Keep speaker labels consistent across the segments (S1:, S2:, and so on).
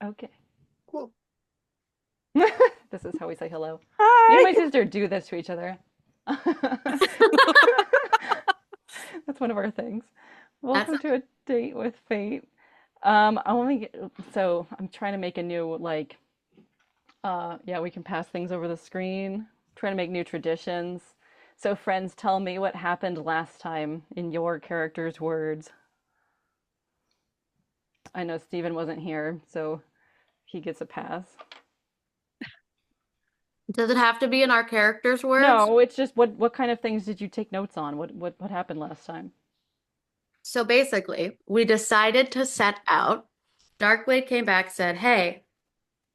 S1: Okay.
S2: Cool.
S1: This is how we say hello. Me and
S3: Hi.
S1: my sister do this to each other. That's one of our things.
S2: That's
S1: Welcome to a date with fate. I only get, so I'm trying to make a new yeah, we can pass things over the screen. Trying to make new traditions. So friends, tell me what happened last time in your character's words. I know Steven wasn't here, so he gets a pass.
S2: Does it have to be in our characters' words?
S1: No, it's just what kind of things did you take notes on? What happened last time?
S2: So basically, we decided to set out. Darkblade came back, said, "Hey,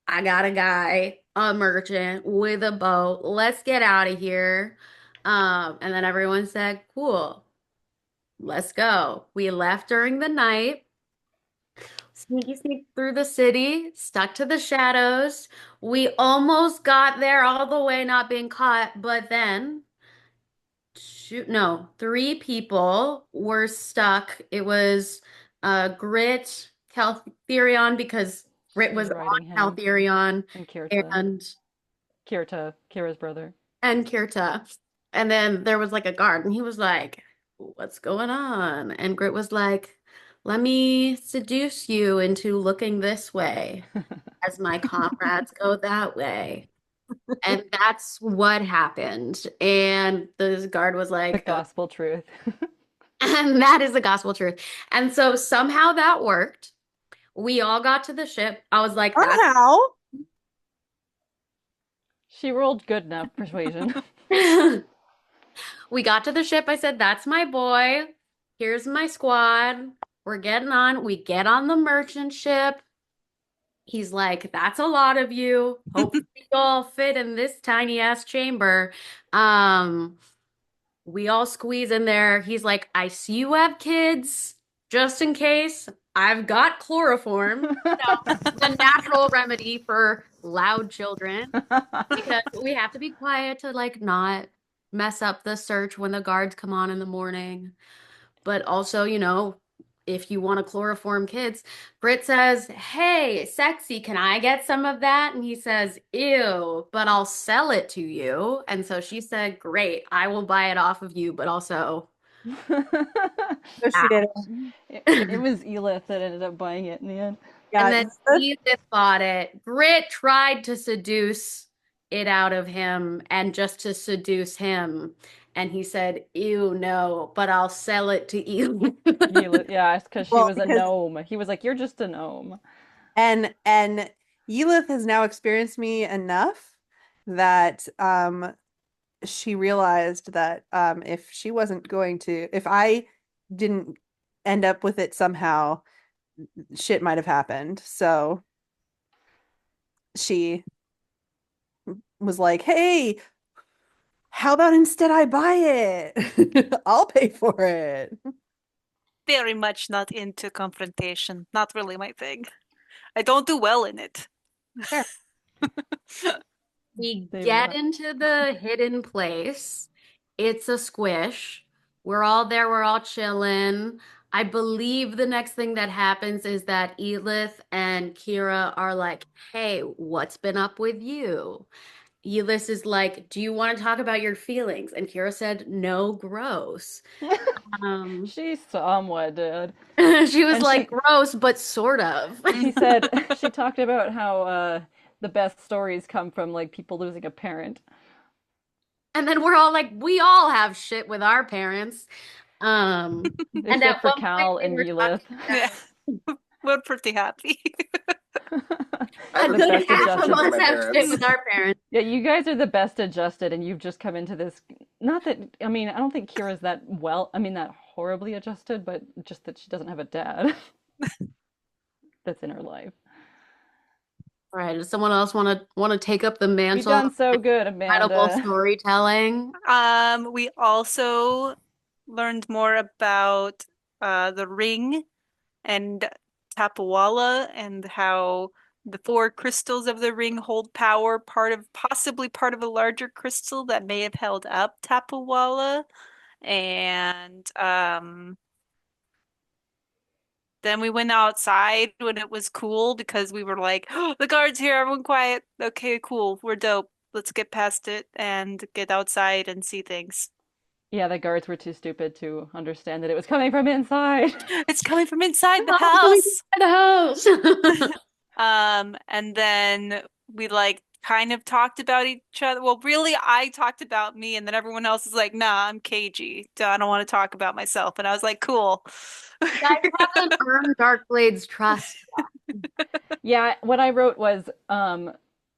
S2: I got a guy, a merchant with a boat. Let's get out of here." And then everyone said, "Cool, let's go." We left during the night, sneaky sneak through the city, stuck to the shadows. We almost got there all the way, not being caught, but then no, three people were stuck. It was Grit, Caltherion, because Grit was
S1: Red
S2: on
S1: Riding Hood
S2: Caltherion,
S1: and Kirta.
S2: and
S1: Kira's brother.
S2: Kirta. And then there was like a guard, and he was like, "What's going on?" And Grit was like, "Let me seduce you into looking this way as my comrades go that way." And that's what happened. And the guard was
S1: The
S2: like, "Oh,"
S1: gospel truth.
S2: and that is the gospel truth. And so somehow that worked. We all got to the ship. I was like, "That's."
S3: Somehow.
S1: She rolled good enough persuasion.
S2: We got to the ship. I said, "That's my boy. Here's my squad. We're getting on." We get on the merchant ship. He's like, "That's a lot of you. Hopefully you all fit in this tiny ass chamber." Um, we all squeeze in there. He's like, "I see you have kids. Just in case, I've got chloroform. The natural remedy for loud children, because we have to be quiet to like not mess up the search when the guards come on in the morning. But also, if you want to chloroform kids, Britt says, "Hey, sexy, can I get some of that?" And he says, "Ew, but I'll sell it to you." And so she said, "Great, I will buy it off of you, but also."
S3: No, she didn't.
S1: It was Elith that ended up buying it in the end.
S2: And
S3: Yeah.
S2: then Edith bought it. Grit tried to seduce it out of him and just to seduce him. And he said, "Ew, no, but I'll sell it to you."
S1: Elith, yeah, it's because she
S3: Well,
S1: was a
S3: because
S1: gnome. He was like, "You're just a gnome."
S3: and Ylith has now experienced me enough that she realized that if she wasn't going to, if I didn't end up with it somehow, shit might have happened. So she was like, "Hey, how about instead I buy it? I'll pay for it."
S4: Very much not into confrontation. Not really my thing. I don't do well in it.
S2: Fair. We
S1: They
S2: get
S1: were.
S2: into the hidden place. It's a squish. We're all there, we're all chilling. I believe the next thing that happens is that Elith and Kira are like, "Hey, what's been up with you?" Elith is like, "Do you want to talk about your feelings?" And Kira said, "No, gross." Um,
S1: She somewhat did.
S2: she was
S1: And
S2: like, "Gross, but sort of."
S1: she said she talked about how the best stories come from like people losing a parent.
S2: And then we're all like, "We all have shit with our parents." Um, and
S1: Except
S2: at
S1: for
S2: one point
S1: Cal
S2: we
S1: and
S2: were
S1: Elith.
S2: talking
S4: Yeah,
S2: about,
S4: we're pretty happy.
S2: "A
S5: I have a
S1: The
S2: good
S1: best
S5: decent
S2: half of
S1: adjusted.
S5: relationship with
S2: us
S5: my
S2: have shit
S5: parents.
S2: with our parents."
S1: Yeah, you guys are the best adjusted, and you've just come into this. Not that, I mean, I don't think Kira's that well, I mean, that horribly adjusted, but just that she doesn't have a dad that's in her life.
S2: All right, does someone else want to take up the
S1: You've
S2: mantle
S1: done
S2: of
S1: so good,
S2: incredible
S1: Amanda.
S2: storytelling?
S4: We also learned more about the ring and Tapawala and how the four crystals of the ring hold power, possibly part of a larger crystal that may have held up Tapawala. And Then we went outside when it was cool because we were like, oh, the guard's here, everyone quiet. Okay, cool, we're dope. Let's get past it and get outside and see things.
S1: Yeah, the guards were too stupid to understand that it was coming from inside.
S4: It's coming from inside the
S2: Oh, going
S4: house.
S2: inside the house.
S4: And then we like kind of talked about each other. Well, really, I talked about me, and then everyone else is like, nah, I'm cagey. I don't want to talk about myself. And I was like, cool.
S2: You guys haven't earned Darkblade's trust.
S1: Yeah, what I wrote was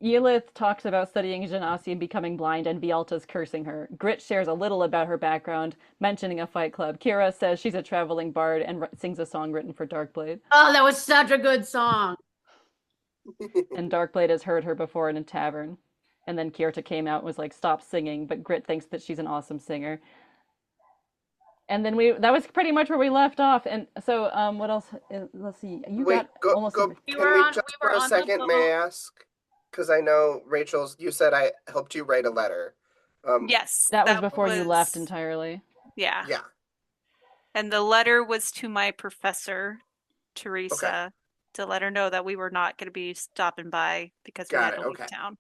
S1: Ylith talks about studying Genasi and becoming blind, and Vialta's cursing her. Grit shares a little about her background, mentioning a fight club. Kira says she's a traveling bard and sings a song written for Darkblade.
S2: Oh, that was such a good song.
S1: And Darkblade has heard her before in a tavern. And then Kirta came out and was like, stop singing, but Grit thinks that she's an awesome singer. And then that was pretty much where we left off. And so what else? Let's see. You
S5: Wait,
S1: got almost
S5: go.
S2: We
S5: Can
S2: were
S5: we
S2: on-
S5: just
S2: we
S5: for
S2: were
S5: a
S2: on the
S5: second, may I
S2: boat.
S5: ask? Because I know you said I helped you write a letter.
S4: Yes,
S1: that was before you left entirely.
S4: Yeah.
S5: Yeah.
S4: And the letter was to my professor,
S5: Okay.
S4: Teresa, to let her know that we were not going to be stopping by because we
S5: Got
S4: had
S5: it,
S4: to leave
S5: okay.
S4: town.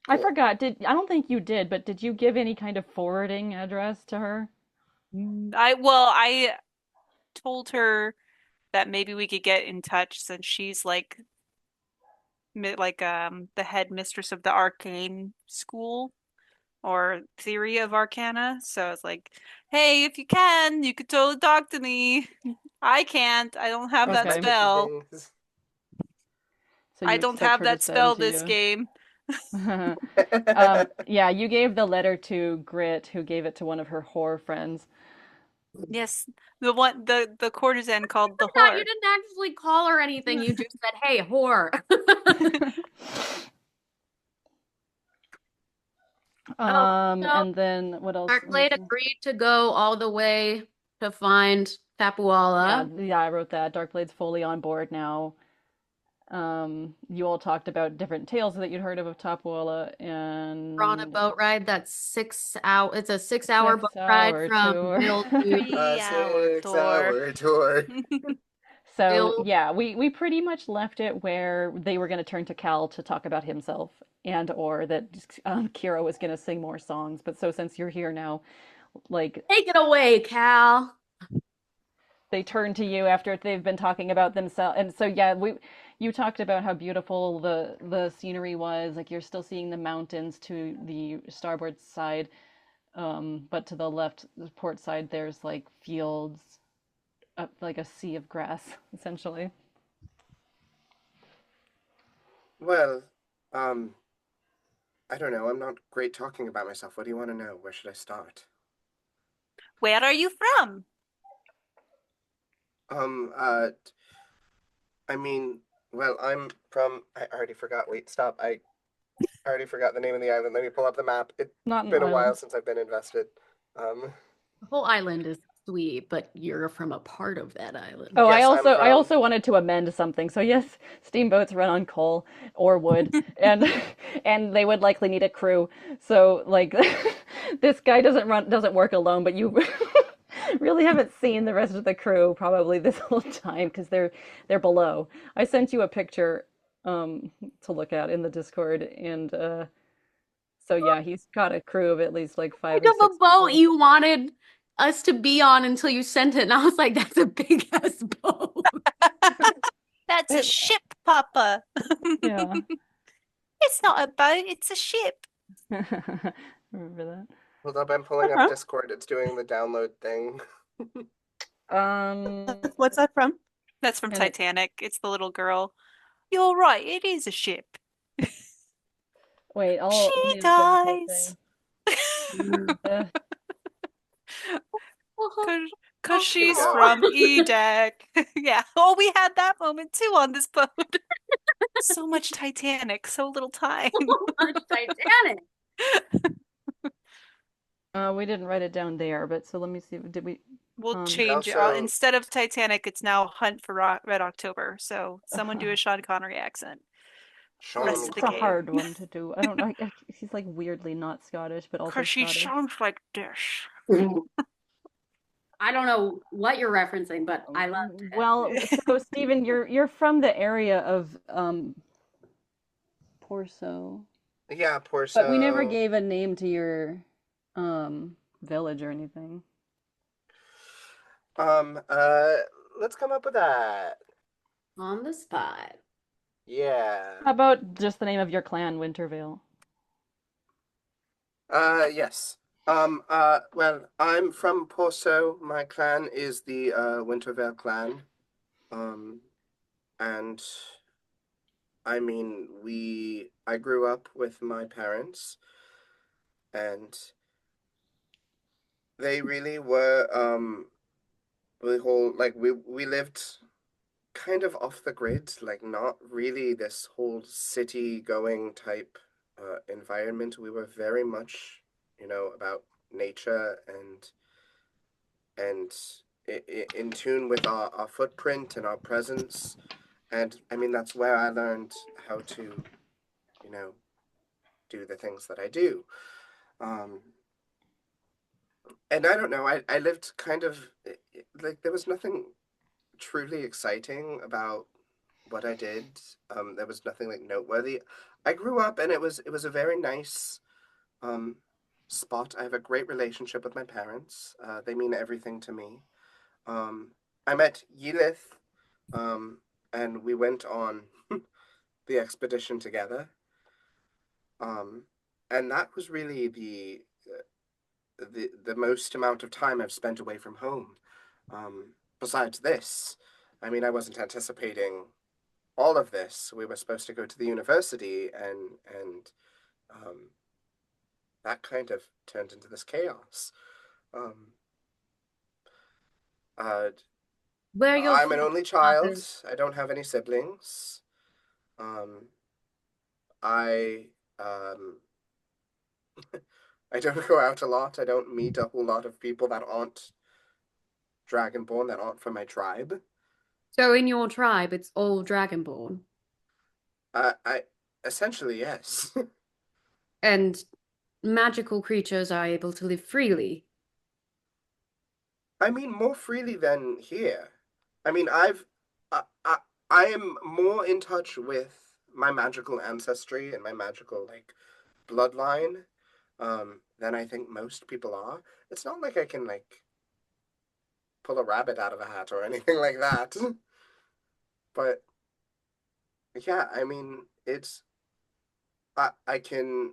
S1: I
S5: Cool.
S1: forgot. I don't think you did, but did you give any kind of forwarding address to her?
S4: I told her that maybe we could get in touch since she's like the head mistress of the arcane school or theory of arcana. So I was like, hey, if you can, you could totally talk to me. I can't. I don't have that
S1: Okay.
S5: Mighty
S4: spell.
S5: things.
S1: So
S4: I
S1: you
S4: don't
S1: expect
S4: have
S1: her to
S4: that
S1: send
S4: spell
S1: to
S4: this
S1: you.
S4: game.
S1: Yeah, you gave the letter to Grit, who gave it to one of her whore friends.
S4: Yes, the courtesan called the
S2: Not,
S4: whore.
S2: you didn't actually call her anything. You just said, hey, whore. no.
S1: And then what else?
S2: Darkblade agreed to go all the way to find
S1: Yeah,
S2: Tapuala.
S1: yeah, I wrote that. Darkblade's fully on board now. You all talked about different tales that you'd heard of Tapuala, and
S2: We're on a boat ride that's 6 hours. It's a 6-hour boat
S1: 6
S2: ride
S1: hour
S2: from
S1: tour.
S2: Bill to
S4: 3-hour tour.
S5: 6-hour tour.
S1: So
S2: Bill.
S1: yeah, we pretty much left it where they were going to turn to Cal to talk about himself, and or that Kira was going to sing more songs. But so since you're here now, like
S2: Take it away, Cal.
S1: they turn to you after they've been talking about themselves. And so yeah, you talked about how beautiful the scenery was. Like you're still seeing the mountains to the starboard side, but to the left, the port side, there's like fields, like a sea of grass, essentially.
S5: Well, I don't know. I'm not great talking about myself. What do you want to know? Where should I start?
S4: Where are you from?
S5: I mean, well, I'm from. I already forgot. Wait, stop. I already forgot the name of the island. Let me pull up the map. It's
S1: Not an
S5: been a while
S1: island.
S5: since I've been invested.
S2: The whole island is Tswi, but you're from a part of that island.
S1: Oh,
S5: Yes, I'm
S1: I
S5: from-
S1: also wanted to amend something. So yes, steamboats run on coal or wood, and and they would likely need a crew. So like, this guy doesn't work alone, but you really haven't seen the rest of the crew probably this whole time because they're below. I sent you a picture to look at in the Discord, and so yeah, he's got a crew of at least like five
S2: Think
S1: or
S2: of a
S1: six
S2: boat
S1: people.
S2: you wanted us to be on until you sent it, and I was like, that's a big ass boat.
S4: That's a ship, Papa.
S1: Yeah.
S4: It's not a boat, it's a ship.
S1: Remember that?
S5: Hold up, I'm pulling up Discord. It's doing the download thing.
S3: What's that from?
S4: That's from
S1: And it-
S4: Titanic. It's the little girl. You're right, it is a ship.
S1: Wait, let
S4: She
S1: me open the whole
S4: dies.
S1: thing.
S4: Cause she's
S5: Yeah.
S4: from Edek. Yeah. Oh, we had that moment too on this boat. So much Titanic, so little time.
S2: Titanic.
S1: We didn't write it down there, but so let me see. Did we?
S4: We'll
S1: Um,
S4: change it.
S5: Also-
S4: Instead of Titanic, it's now Hunt for Red October. So someone do a Sean Connery accent.
S5: Sean
S4: Rest of
S1: It's
S4: the
S1: a
S4: game.
S1: hard one to do. I don't know. He's like weirdly not Scottish, but also
S4: Cause she
S1: Scottish.
S4: sounds like this.
S2: I don't know what you're referencing, but I loved it.
S1: Well, so Stephen, you're from the area of Porso,
S5: Yeah,
S1: but we never
S5: Porso.
S1: gave a name to your village or anything.
S5: Um, uh, let's come up with that.
S2: On the spot.
S5: Yeah.
S1: How about just the name of your clan, Winterveil?
S5: Yes. Well, I'm from Porso. My clan is the Winterveil clan. Um, and I mean, I grew up with my parents, and they really were, we lived kind of off the grid, like not really this whole city going type environment. We were very much, about nature and in tune with our footprint and our presence. And I mean, that's where I learned how to, you know, do the things that I do. Um, and I don't know, I lived kind of like there was nothing truly exciting about what I did. There was nothing like noteworthy. I grew up and it was a very nice um spot. I have a great relationship with my parents. They mean everything to me. Um, I met Yelith, um, and we went on the expedition together. Um, and that was really the most amount of time I've spent away from home. Besides this, I mean, I wasn't anticipating all of this. We were supposed to go to the university, and that kind of turned into this chaos. Um, uh,
S2: Where you'll
S5: I'm an
S2: find
S5: only child.
S2: others.
S5: I don't have any siblings. Um, I um, I don't go out a lot. I don't meet a whole lot of people that aren't dragonborn, that aren't from my tribe.
S2: So in your tribe, it's all dragonborn.
S5: I essentially yes.
S2: And magical creatures are able to live freely.
S5: I mean more freely than here. I mean I am more in touch with my magical ancestry and my magical like bloodline than I think most people are. It's not like I can like pull a rabbit out of a hat or anything like that. But yeah, I mean it's I can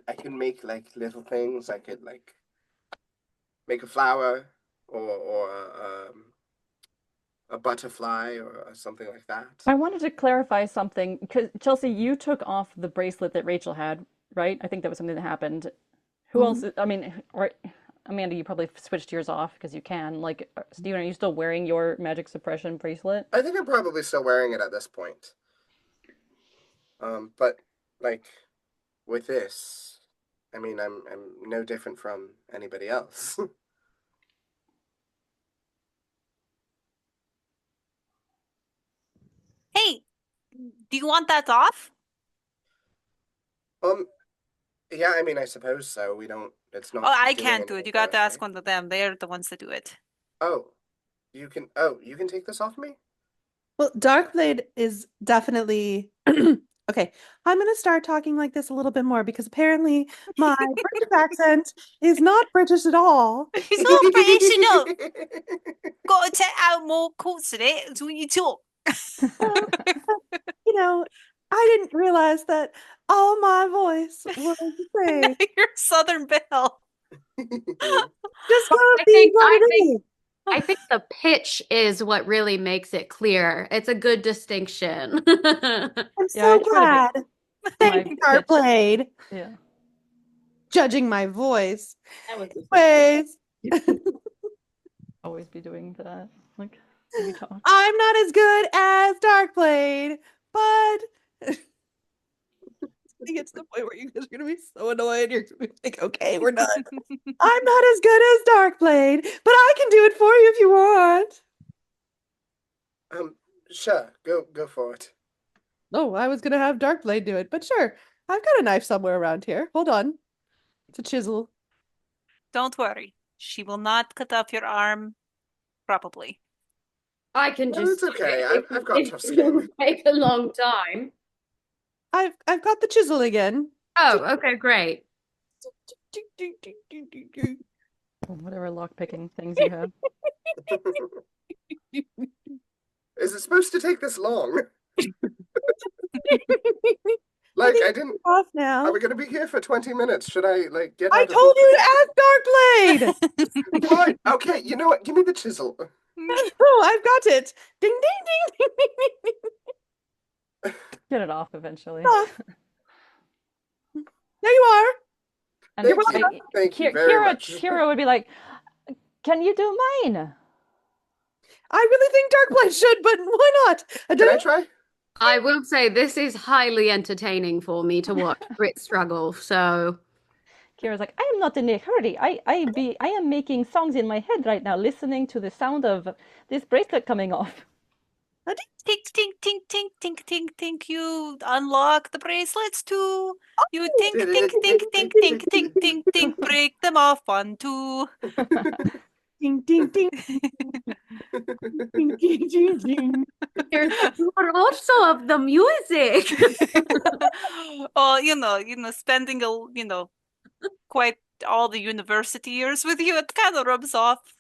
S5: I can make like little things. I could like make a flower or a butterfly or something like that.
S1: I wanted to clarify something because Chelsea, you took off the bracelet that Rachel had, right? I think that was something that happened. Who else? I mean, or Amanda, you probably switched yours off because you can. Like, Steven, are you still wearing your magic suppression bracelet?
S5: I think I'm probably still wearing it at this point. But like with this, I mean, I'm no different from anybody else.
S4: Hey, do you want that off?
S5: um, yeah, I mean, I suppose so. We don't. It's
S4: Oh,
S5: not
S4: I
S5: doing
S4: can't do
S5: anything
S4: it. You
S5: for
S4: got to
S5: us,
S4: ask
S5: right?
S4: one of them. They're the ones that do it.
S5: Oh, you can. Oh, you can take this off me.
S3: Well, Darkblade is definitely okay. I'm going to start talking like this a little bit more because apparently my British accent is not British at all.
S4: It's not British enough. Got to take out more chords in it when you talk.
S3: Well, you know, I didn't realize that all my voice was the same.
S4: You're Southern Belle.
S3: Just gonna
S2: I
S3: be
S2: think
S3: what
S2: I
S3: it
S2: think
S3: is.
S2: I think the pitch is what really makes it clear. It's a good distinction.
S3: I'm
S1: Yeah, I
S3: so
S1: try to get
S3: glad.
S1: my
S3: Thank you,
S1: pitch.
S3: Darkblade.
S1: Yeah.
S3: Judging my voice.
S2: That was
S3: Anyways,
S1: Always be doing that. Like, when you talk.
S3: I'm not as good as Darkblade, but it gets to the point where you guys are gonna be so annoyed. You're gonna be like, okay, we're done. I'm not as good as Darkblade, but I can do it for you if you want.
S5: Sure, go for it.
S3: Oh, I was gonna have Darkblade do it, but sure, I've got a knife somewhere around here. Hold on. It's a chisel.
S4: Don't worry. She will not cut off your arm, probably.
S2: I can
S5: No,
S2: just
S5: it's okay.
S2: do it
S5: I've got
S2: if
S5: tough
S2: it will
S5: skin.
S2: take a long time.
S3: I've got the chisel again.
S2: Oh, okay, great.
S1: Whatever lockpicking things you have.
S5: Is it supposed to take this long?
S3: I
S5: Like,
S3: think
S5: I
S3: it's
S5: didn't.
S3: off now.
S5: Are we going to be here for 20 minutes? Should I, like, get
S3: I
S5: out of
S3: told
S5: the...
S3: you to ask Darkblade.
S5: Fine. Okay, you know what? Give me the chisel.
S3: Oh, I've got it. Ding ding ding ding ding ding.
S1: Get it off eventually.
S3: Off. There you are.
S1: And
S3: You're
S5: Thank you.
S3: welcome.
S5: Thank you very much.
S1: Kira would be like, "Can you do mine?"
S3: I really think Darkblade should, but why not?
S5: Can I try?
S2: I will say this is highly entertaining for me to watch Grit struggle, so
S1: Kira's like, "I am not in a hurry. I am making songs in my head right now, listening to the sound of this bracelet coming off."
S4: Tink, tink, tink, tink, tink, tink, tink. You unlock the bracelets too. You tink, tink, tink, tink, tink, tink, tink, tink. Break them off 1, 2.
S3: Ding ding ding. Ding ding ding ding.
S2: there's also of the music.
S4: Oh, spending quite all the university years with you, it kind of rubs off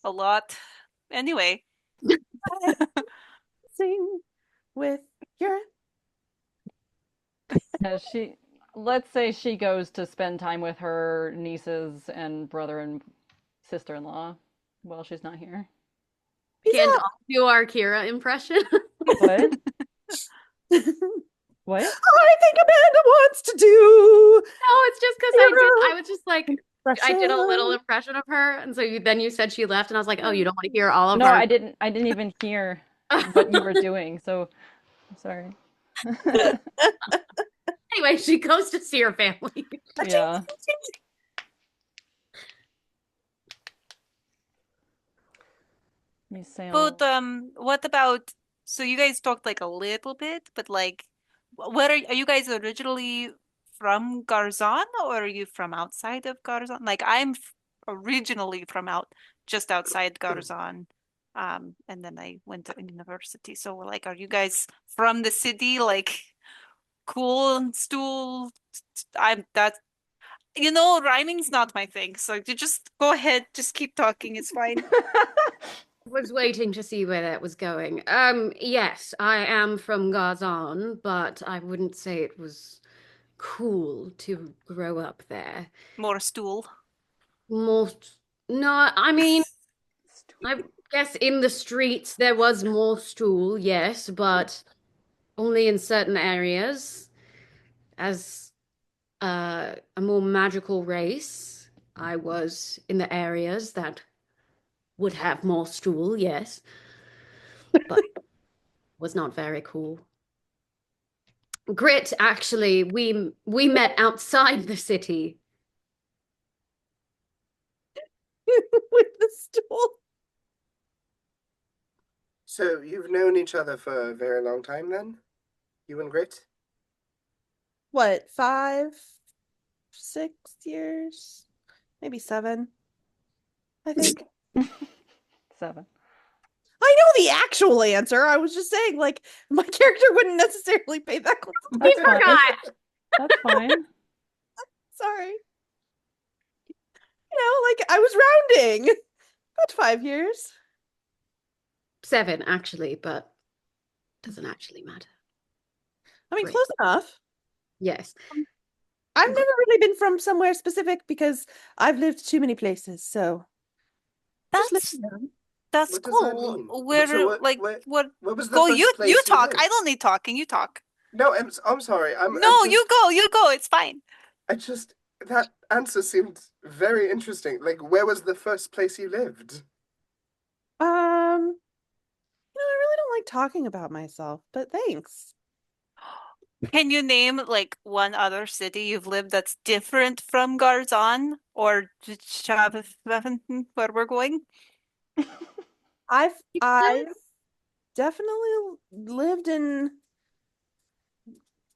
S4: a lot. Anyway,
S3: Sing with your
S1: Let's say she goes to spend time with her nieces and brother and sister-in-law while she's not here.
S2: Can do our Kira impression.
S1: What? What?
S3: I think Amanda wants to do.
S2: No, it's just because I was just like, I did a little
S3: Impression.
S2: impression of her, and so then you said she left, and I was like, oh, you don't want to hear all of
S1: No,
S2: our.
S1: I didn't even hear what you were doing, so I'm sorry.
S2: Anyway, she goes to see her family.
S1: Yeah. Me say
S4: but what about? So you guys talked like a little bit, but like, where are you guys originally from Garzon, or are you from outside of Garzon? Like I'm originally from just outside Garzon, and then I went to university. So like, are you guys from the city? Like, cool stool. I'm that. Rhyming's not my thing. So you just go ahead, just keep talking. It's fine.
S2: Was waiting to see where that was going. Yes, I am from Garzon, but I wouldn't say it was cool to grow up there.
S4: More stool.
S2: More, no, I mean, I guess in the streets there was more stool, yes, but only in certain areas. As a more magical race, I was in the areas that would have more stool, yes, but was not very cool. Grit, actually, we met outside the city.
S3: With the stool.
S5: So you've known each other for a very long time then? You and Grit?
S3: What, 5, 6 years? Maybe 7, I think.
S1: 7.
S3: I know the actual answer. I was just saying, like, my character wouldn't necessarily pay that close
S2: We
S3: attention.
S2: forgot.
S1: That's fine.
S3: Sorry. Like, I was rounding. About 5 years.
S2: 7, actually, but doesn't actually matter.
S3: I mean,
S2: Great.
S3: close enough.
S2: Yes.
S3: I've never really been from somewhere specific because I've lived too many places, so just
S4: That's
S3: live around.
S4: that's
S5: What does that
S4: cool.
S5: mean?
S4: Where
S5: So
S4: what?
S5: what was the
S4: Go,
S5: first
S4: you
S5: place
S4: talk.
S5: lived?
S4: I don't need talking. You talk.
S5: No, I'm sorry. I'm
S4: No,
S5: just,
S4: you go. It's fine.
S5: that answer seemed very interesting. Like, where was the first place you lived?
S3: I really don't like talking about myself, but thanks.
S4: Can you name like one other city you've lived that's different from Garzon or Zyrravain, where we're going?
S3: I've definitely lived in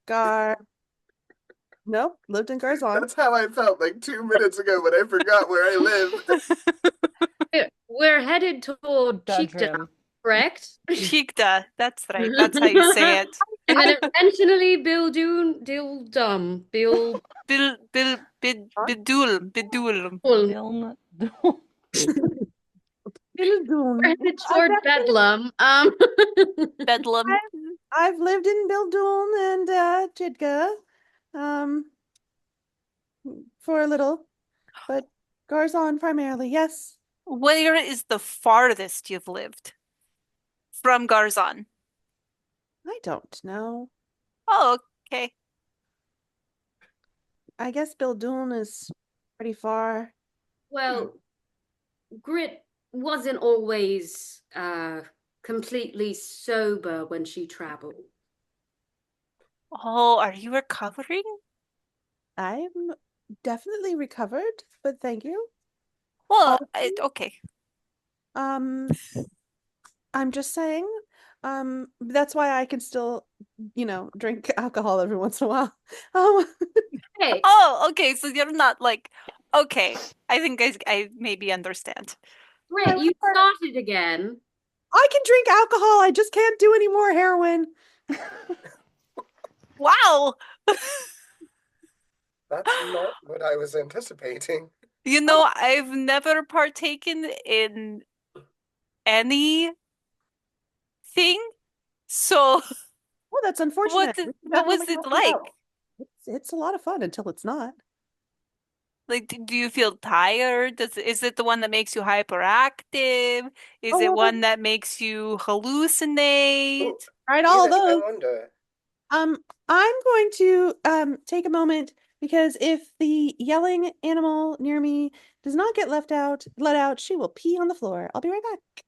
S3: Gar. Nope, lived in Garzon.
S5: That's how I felt like 2 minutes ago when I forgot where I lived.
S2: We're headed toward Chikda,
S1: Bedroom.
S2: correct?
S4: Chikda. That's right. That's how you say it.
S2: And then eventually Bildum.
S4: Bidul. Bidul.
S1: Biln.
S2: We're headed toward
S3: I've
S2: Bedlam.
S4: Bedlam.
S3: I've lived in Bildun and Chidga for a little, but Garzon primarily, yes.
S4: Where is the farthest you've lived from Garzon?
S3: I don't know.
S4: Oh, okay.
S3: I guess Bildun is pretty far.
S2: Well, Grit wasn't always completely sober when she traveled.
S4: Oh, are you recovering?
S3: I'm definitely recovered, but thank you.
S4: Well,
S3: Also,
S4: okay.
S3: I'm just saying, that's why I can still, drink alcohol every once in a while.
S2: Hey,
S4: Oh, okay. So you're not like, okay. I think I maybe understand.
S2: Grit, you started again.
S3: I can drink alcohol, I just can't do any more heroin.
S4: Wow.
S5: That's not what I was anticipating.
S4: You know, I've never partaken in anything. So
S3: Well, that's unfortunate. We can
S4: what was
S3: definitely
S4: it
S3: help you
S4: like?
S3: out. It's a lot of fun until it's not.
S4: Like, do you feel tired? Is it the one that makes you hyperactive? Is
S3: Oh,
S4: it
S3: well,
S4: one that makes you hallucinate?
S3: right, all of
S5: Edith, I
S3: those.
S5: wonder.
S3: I'm going to take a moment because if the yelling animal near me does not get let out, she will pee on the floor. I'll be right back.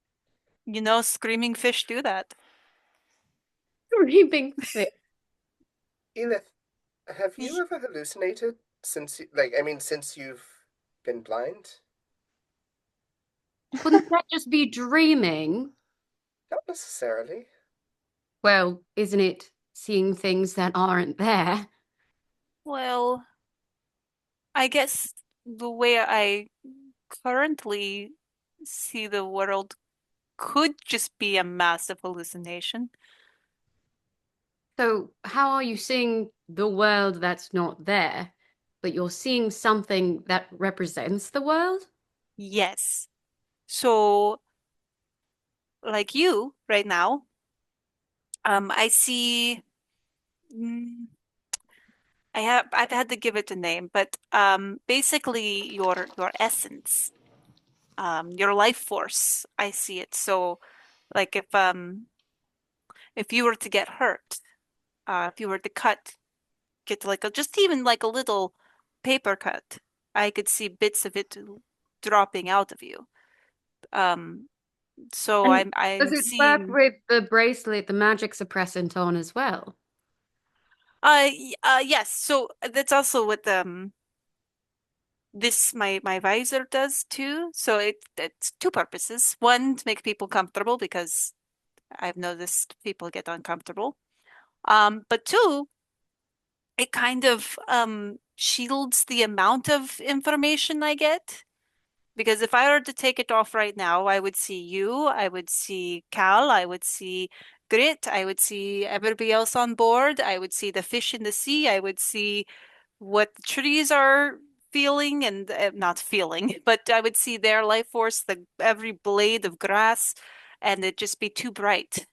S4: You know, screaming fish do that.
S2: Screaming fit.
S5: Edith, have you ever hallucinated since, since you've been blind?
S2: Wouldn't that just be dreaming?
S5: Not necessarily.
S2: Well, isn't it seeing things that aren't there?
S4: Well, I guess the way I currently see the world could just be a massive hallucination.
S2: So, how are you seeing the world that's not there, but you're seeing something that represents the world?
S4: Yes. So, like you right now, I see. mm, I've had to give it a name, but basically your essence, your life force. I see it. So, like if you were to get hurt, if you were to get like just even like a little paper cut, I could see bits of it dropping out of you. Um, so
S2: And does
S4: I'm
S2: it work
S4: seeing
S2: with the bracelet, the magic suppressant on as well?
S4: yes, so that's also what this my visor does too. So it's two purposes. One, to make people comfortable because I've noticed people get uncomfortable. But two, it kind of shields the amount of information I get. Because if I were to take it off right now, I would see you, I would see Cal, I would see Grit, I would see everybody else on board, I would see the fish in the sea, I would see what the trees are feeling and not feeling, but I would see their life force, every blade of grass, and it'd just be too bright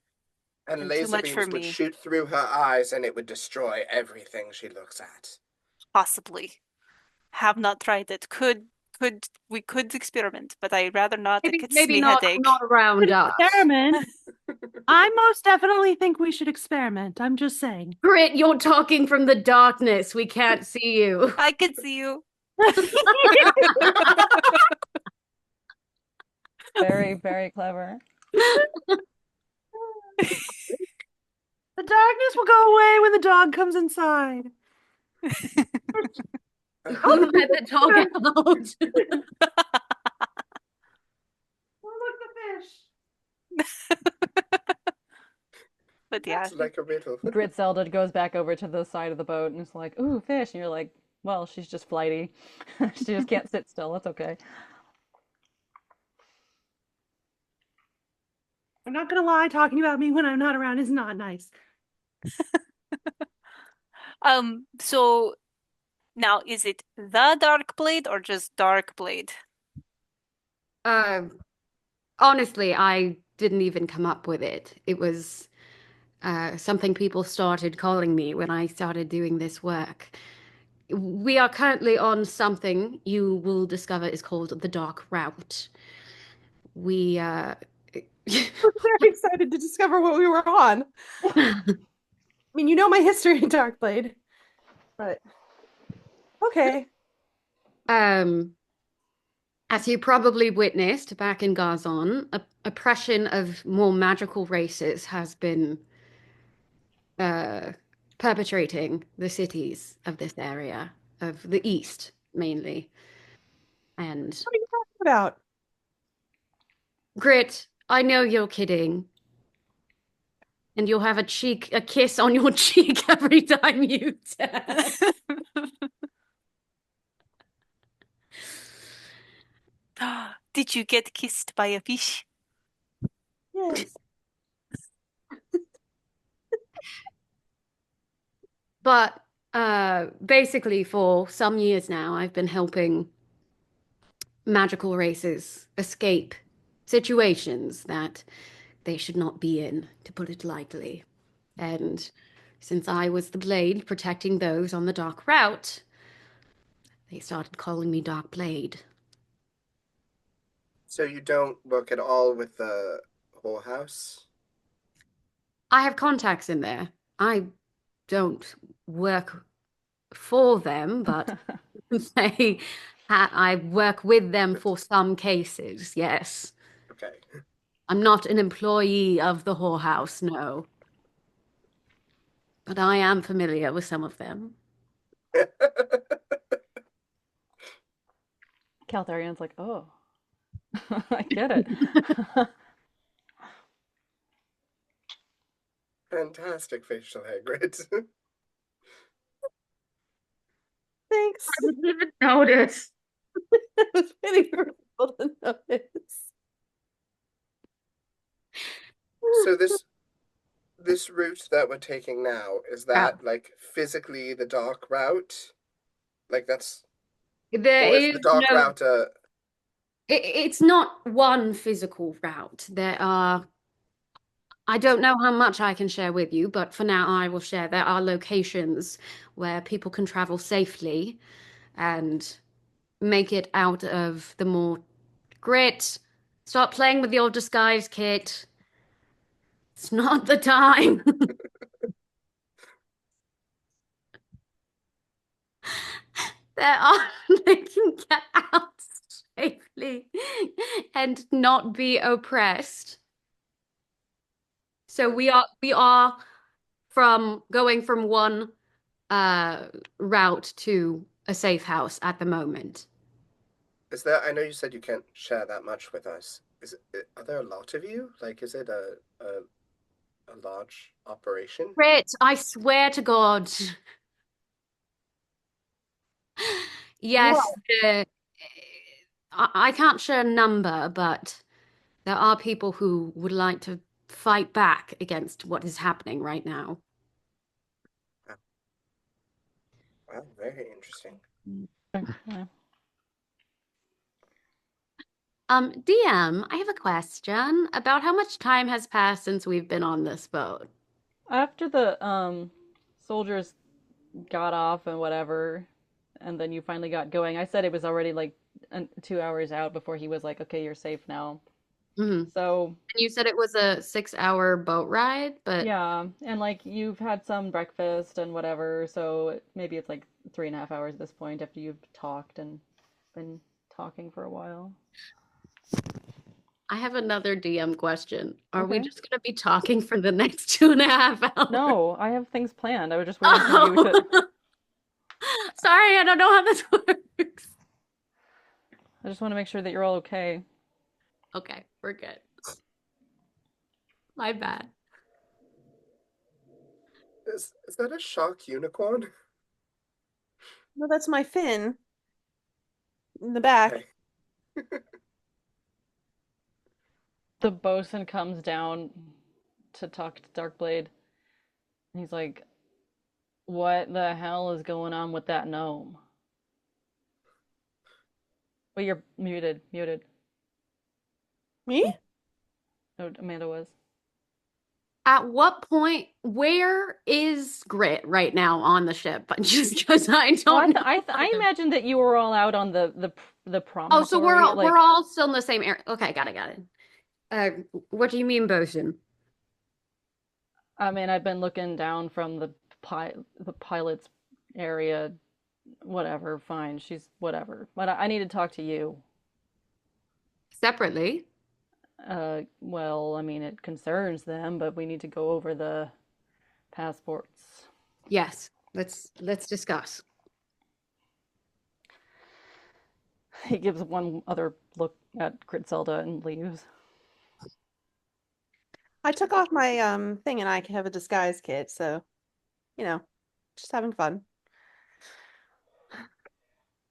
S5: And
S4: and too
S5: laser
S4: much for
S5: beams would
S4: me,
S5: shoot through her eyes and it would destroy everything she looks at.
S4: possibly. Have not tried it. We could experiment, but I'd rather not. It gets
S2: Maybe
S4: me
S2: not
S4: headache.
S2: around us.
S6: Experiment. I most definitely think we should experiment. I'm just saying.
S2: Grit, you're talking from the darkness. We can't see you.
S4: I can see you.
S1: Very, very clever.
S6: The darkness will go away when the dog comes inside.
S2: Who let the dog out?
S6: Oh, look, the fish.
S4: But yeah,
S5: It's like a riddle.
S1: Gritzelda goes back over to the side of the boat and is like, "Ooh, fish!" And you're like, "Well, she's just flighty. She just can't sit still. That's okay."
S6: I'm not gonna lie, talking about me when I'm not around is not nice.
S4: so now is it the Darkblade or just Darkblade?
S2: Uh, honestly, I didn't even come up with it. It was something people started calling me when I started doing this work. We are currently on something you will discover is called the Dark Route. We
S6: We're very excited to discover what we were on. I mean, you know my history in Darkblade, but okay.
S2: um as you probably witnessed back in Garzon, oppression of more magical races has been uh perpetrating the cities of this area, of the East mainly. And
S6: What are you talking about?
S2: Grit, I know you're kidding. And you'll have a kiss on your cheek every time you tell.
S4: Did you get kissed by a fish?
S6: Yes.
S2: But basically, for some years now, I've been helping magical races escape situations that they should not be in, to put it lightly. And since I was the blade protecting those on the dark route, they started calling me Darkblade.
S5: So you don't work at all with the whorehouse?
S2: I have contacts in there. I don't work for them, but they I work with them for some cases, yes.
S5: Okay.
S2: I'm not an employee of the whorehouse, no. But I am familiar with some of them.
S1: Caltherion's like, "Oh, I get it."
S5: Fantastic facial hair grid.
S6: Thanks.
S2: I didn't even notice.
S6: I was waiting for people to notice.
S5: So this route that we're taking now, is that like physically the dark route? Like that's,
S2: There
S5: or is the
S2: is
S5: dark
S2: no,
S5: route a
S2: it's not one physical route. There are, I don't know how much I can share with you, but for now I will share. There are locations where people can travel safely and make it out of the more grit. Stop playing with your disguise kit. It's not the time. There are they can get out safely and not be oppressed. So we are from going from one route to a safe house at the moment.
S5: is there, I know you said you can't share that much with us. Are there a lot of you? Like is it a large operation?
S2: Grit, I swear to God. Yes, I can't share a number, but there are people who would like to fight back against what is happening right now.
S5: Wow, very interesting.
S1: Okay.
S2: DM, I have a question about how much time has passed since we've been on this boat.
S1: After the soldiers got off and whatever, and then you finally got going, I said it was already like 2 hours out before he was like, "Okay, you're safe now."
S2: Mhm.
S1: So
S2: And you said it was a 6-hour boat ride, but
S1: yeah, and like you've had some breakfast and whatever, so maybe it's like 3.5 hours at this point after you've talked and been talking for a while.
S2: I have another DM question. Are we
S1: Okay.
S2: just going to be talking for the next 2.5 hours?
S1: No, I have things planned. I was just waiting for you to.
S2: Oh, sorry, I don't know how this works.
S1: I just want to make sure that you're all okay.
S2: Okay, we're good. My bad.
S5: Is that a shark unicorn?
S6: No, that's my fin in the back.
S5: Okay.
S1: The bosun comes down to talk to Darkblade. He's like, "What the hell is going on with that gnome?" Well, you're muted. Muted.
S6: Me?
S1: Oh, Amanda was.
S2: At what point, where is Grit right now on the ship? Just because I
S1: Well,
S2: don't know.
S1: I imagined that you were all out on the
S2: Oh, so
S1: promontory.
S2: we're all still in the same area. Okay, got it. What do you mean, bosun?
S1: I mean, I've been looking down from the pilot's area. Whatever, fine. She's whatever. But I need to talk to you.
S2: Separately?
S1: Well, I mean, it concerns them, but we need to go over the passports.
S2: Yes. Let's discuss.
S1: He gives one other look at Gritzelda and leaves.
S6: I took off my thing and I have a disguise kit, so just having fun.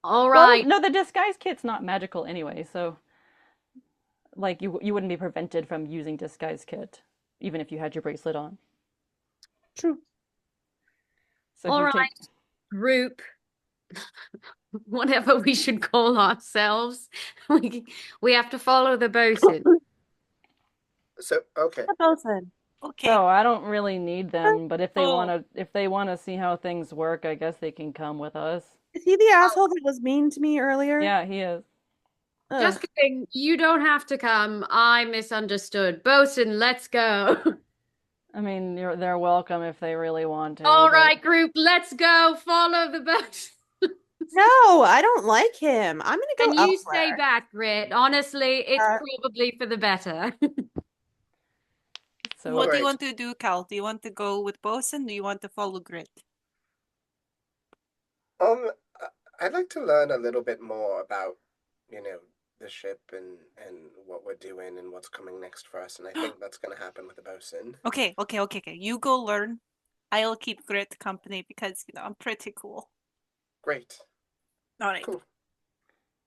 S2: All
S1: Well,
S2: right.
S1: no, the disguise kit's not magical anyway, so like you wouldn't be prevented from using disguise kit, even if you had your bracelet on.
S6: True.
S1: So
S2: All
S1: he
S2: right, group. Whatever we should call ourselves. We have to follow the bosun.
S5: So, okay.
S6: Bosun.
S4: Okay.
S1: So I don't really need them, but if they
S4: Oh.
S1: wanna see how things work, I guess they can come with us.
S6: Is he the asshole that was mean to me earlier?
S1: Yeah, he is.
S2: Just
S6: Ugh.
S2: kidding. You don't have to come. I misunderstood. Bosun, let's go.
S1: I mean, they're welcome if they really want to.
S2: All
S1: but
S2: right, group, let's go. Follow the bosun.
S6: No, I don't like him. I'm gonna go
S2: And you
S6: elsewhere.
S2: stay back, Grit. Honestly, it's
S6: Uh,
S2: probably for the better.
S1: So
S4: What do you
S5: Alright.
S4: want to do, Cal? Do you want to go with Bosun? Do you want to follow Grit?
S5: Um, I'd like to learn a little bit more about, the ship and what we're doing and what's coming next for us, and I think that's gonna happen with the bosun.
S4: Okay. You go learn. I'll keep Grit company because I'm pretty cool.
S5: Great.
S4: All right.
S5: Cool.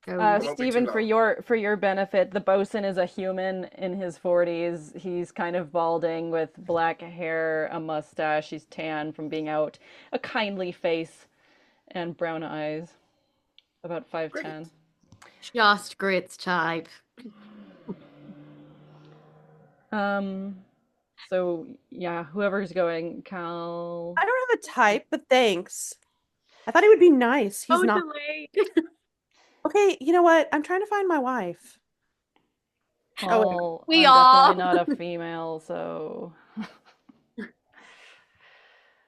S2: Go.
S5: won't be too
S1: Stephen, for
S5: long.
S1: your benefit, the bosun is a human in his 40s. He's kind of balding with black hair, a mustache. He's tan from being out, a kindly face, and brown eyes. About
S5: Great.
S1: 5'10".
S2: Just Grit's type.
S1: So yeah, whoever's going, Cal.
S6: I don't have a type, but thanks. I thought he would be nice. He's not.
S2: Delayed.
S6: Okay, you know what? I'm trying to find my wife.
S1: Well,
S2: We
S1: I'm
S2: all.
S1: definitely not a female, so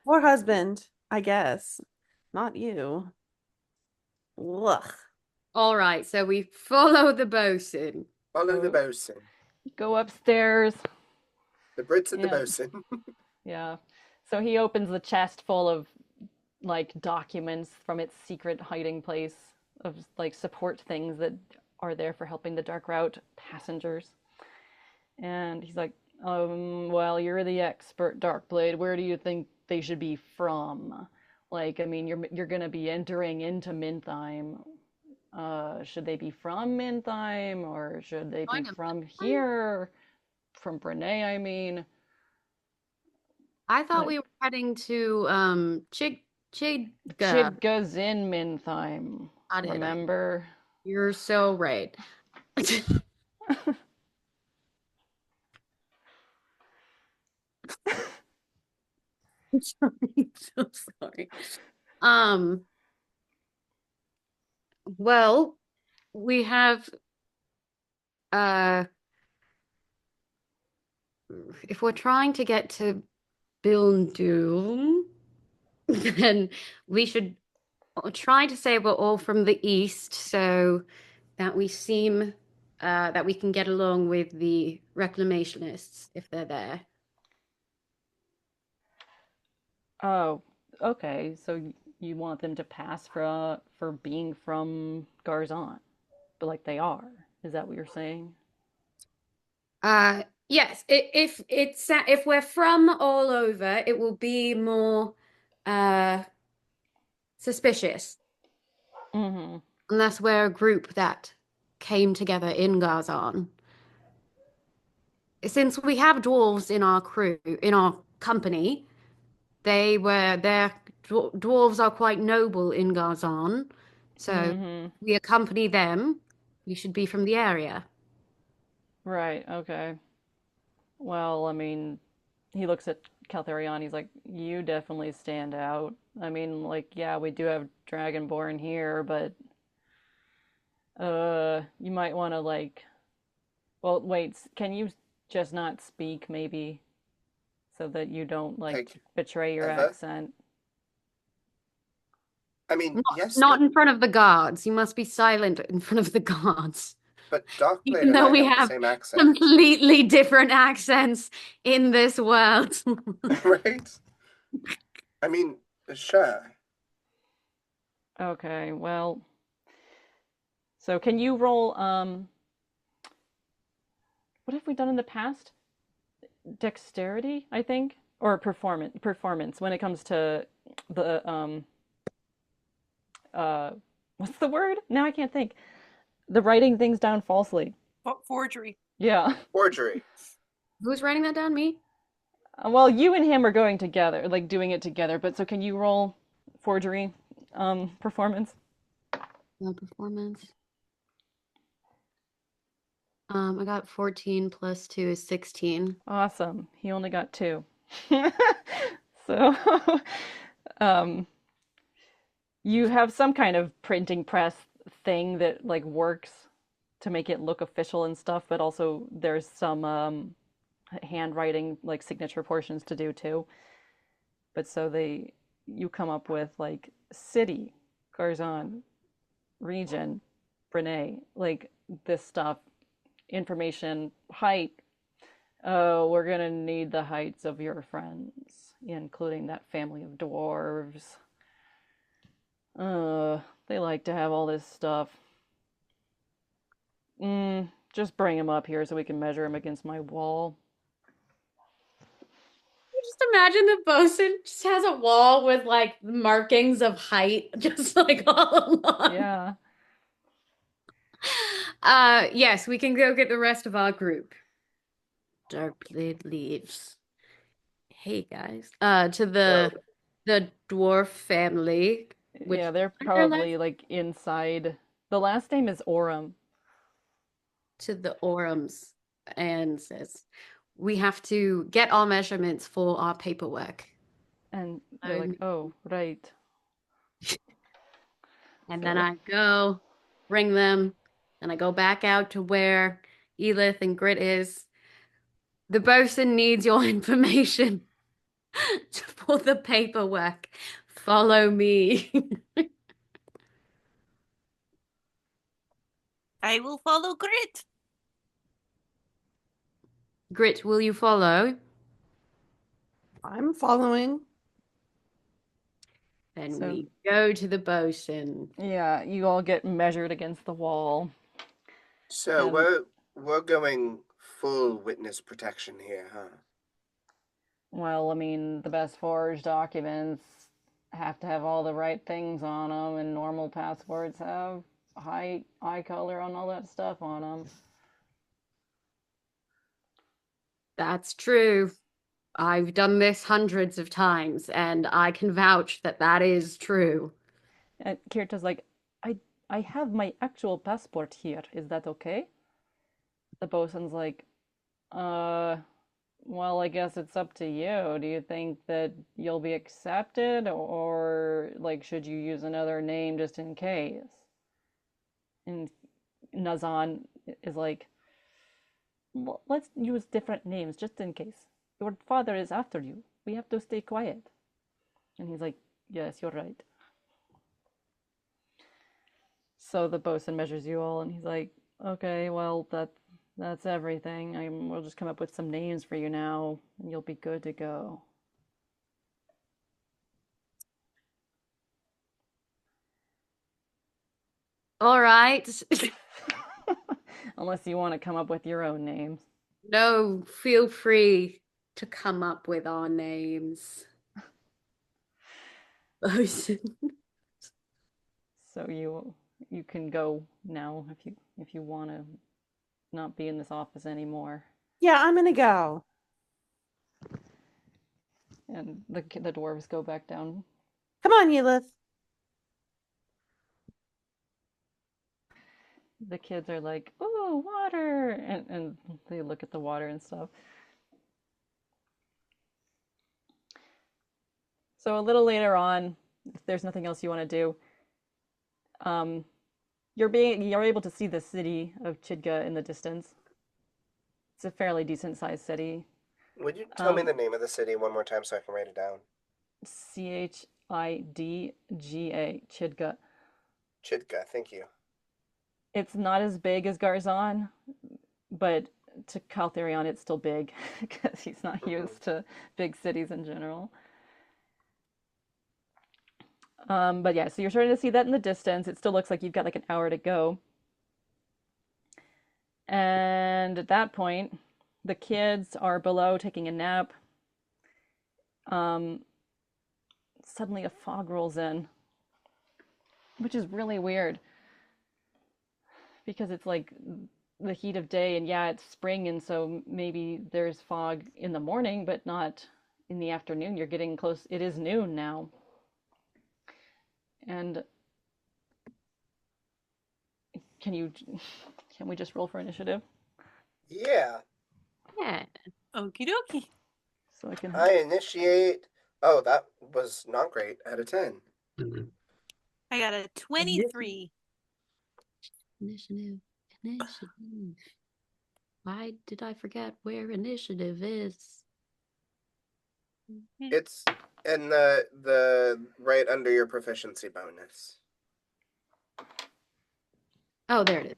S6: Or husband, I guess. Not you. Ugh.
S2: All right, so we follow the bosun.
S5: Follow the
S1: Oh.
S5: bosun.
S1: go upstairs.
S5: The Brits and the
S1: Yeah.
S5: bosun.
S1: Yeah. So he opens the chest full of like documents from its secret hiding place of like support things that are there for helping the Dark Route passengers. And he's like, well, you're the expert, Darkblade. Where do you think they should be from? Like, I mean, you're gonna be entering into Mintheim. Should they be from Mintheim or should they be
S2: Join 'em.
S1: from here? From Brene, I mean.
S2: I thought
S1: But
S2: we were heading to Chidga.
S1: Chidga's in Mintheim.
S2: Got it.
S1: Remember?
S2: You're so right. I'm sorry. So sorry. Well, we have if we're trying to get to Bilndul, then we should try to say we're all from the east so that we seem that we can get along with the reclamationists if they're there.
S1: Oh, okay. So you want them to pass for being from Garzon, but like they are. Is that what you're saying?
S2: Yes, if we're from all over, it will be more suspicious.
S1: Mm-hmm.
S2: Unless we're a group that came together in Garzon. Since we have dwarves in our crew, in our company, their dwarves are quite noble in Garzon. So
S1: Mm-hmm.
S2: we accompany them. We should be from the area.
S1: Right, okay. Well, I mean, he looks at Caltherion, he's like, you definitely stand out. I mean, like, yeah, we do have dragonborn here, but you might want to like, well, wait, can you just not speak maybe so that you don't like
S5: Like,
S1: betray your
S5: ever?
S1: accent?
S5: I mean,
S2: Not,
S5: yes,
S2: not in front of the guards. You must be silent in front of the guards.
S5: but Darkblade
S2: Even
S5: and
S2: though
S5: I
S2: we
S5: have the
S2: have
S5: same accent,
S2: completely different accents in this world.
S5: right? I mean, sure.
S1: Okay, well, so can you roll what have we done in the past? Dexterity, I think, or performance when it comes to the uh what's the word? Now I can't think. The writing things down falsely.
S6: Forgery.
S1: Yeah.
S5: Forgery.
S2: Who's writing that down? Me?
S1: Well, you and him are going together, like doing it together, but so can you roll forgery performance?
S2: Performance. I got 14 plus 2 is 16.
S1: Awesome. He only got 2. So um you have some kind of printing press thing that like works to make it look official and stuff, but also there's some handwriting like signature portions to do too. But so you come up with like city, Garzon, region, Brene, like this stuff, information, height. Oh, we're gonna need the heights of your friends, including that family of dwarves. They like to have all this stuff. Just bring him up here so we can measure him against my wall.
S2: Just imagine the bosun just has a wall with like markings of height, just like all along.
S1: Yeah.
S2: Yes, we can go get the rest of our group. Darkblade leaves. Hey guys. To
S5: Whoa.
S2: the dwarf family, which
S1: Yeah, they're
S2: aren't their last
S1: probably like inside. The last name is Orem.
S2: to the Orums and says, we have to get our measurements for our paperwork.
S1: And they're like, oh, right.
S2: And then
S1: So,
S2: I go bring them, and I go back out to where Elith and Grit is. The bosun needs your information for the paperwork. Follow me.
S4: I will follow Grit.
S2: Grit, will you follow?
S6: I'm following.
S2: Then
S1: So-
S2: we go to the bosun.
S1: yeah, you all get measured against the wall.
S5: So
S1: Um,
S5: we're going full witness protection here, huh?
S1: Well, I mean, the best forged documents have to have all the right things on them, and normal passports have height, eye color, and all that stuff on them.
S2: That's true. I've done this hundreds of times, and I can vouch that that is true.
S1: And Kirta's like, I have my actual passport here. Is that okay? The bosun's like, uh, well, I guess it's up to you. Do you think that you'll be accepted, or like, should you use another name just in case? And Nazan is like, well, let's use different names just in case. Your father is after you. We have to stay quiet. And he's like, yes, you're right. So the bosun measures you all, and he's like, okay, well, that's everything. We'll just come up with some names for you now, and you'll be good to go.
S2: All right.
S1: Unless you want to come up with your own names.
S2: No, feel free to come up with our names.
S1: So you can go now if you want to not be in this office anymore.
S6: Yeah, I'm gonna go.
S1: And the dwarves go back down.
S6: Come on, Yulith.
S1: The kids are like, "Oh, water!" and they look at the water and stuff. So a little later on, if there's nothing else you want to do, um, you're able to see the city of Chidga in the distance. It's a fairly decent sized city.
S5: Would you tell me
S1: Um,
S5: the name of the city one more time so I can write it down?
S1: Chidga, Chidga.
S5: Chidka, thank you.
S1: It's not as big as Garzon, but to Caltherion, it's still big because he's not used to big cities in general. But yeah, so you're starting to see that in the distance. It still looks like you've got like an hour to go. And at that point, the kids are below taking a nap. Um, Suddenly a fog rolls in, which is really weird because it's like the heat of day, and yeah, it's spring, and so maybe there's fog in the morning, but not in the afternoon. You're getting close. It is noon now. And can we just roll for initiative
S5: Yeah,
S2: Yeah.
S4: Okie dokie.
S1: so I can
S5: I initiate. Oh, that was not great. Out of 10.
S4: I got a 23.
S2: Initiative. Why did I forget where initiative is?
S5: It's in the right under your proficiency bonus.
S2: Oh, there it is.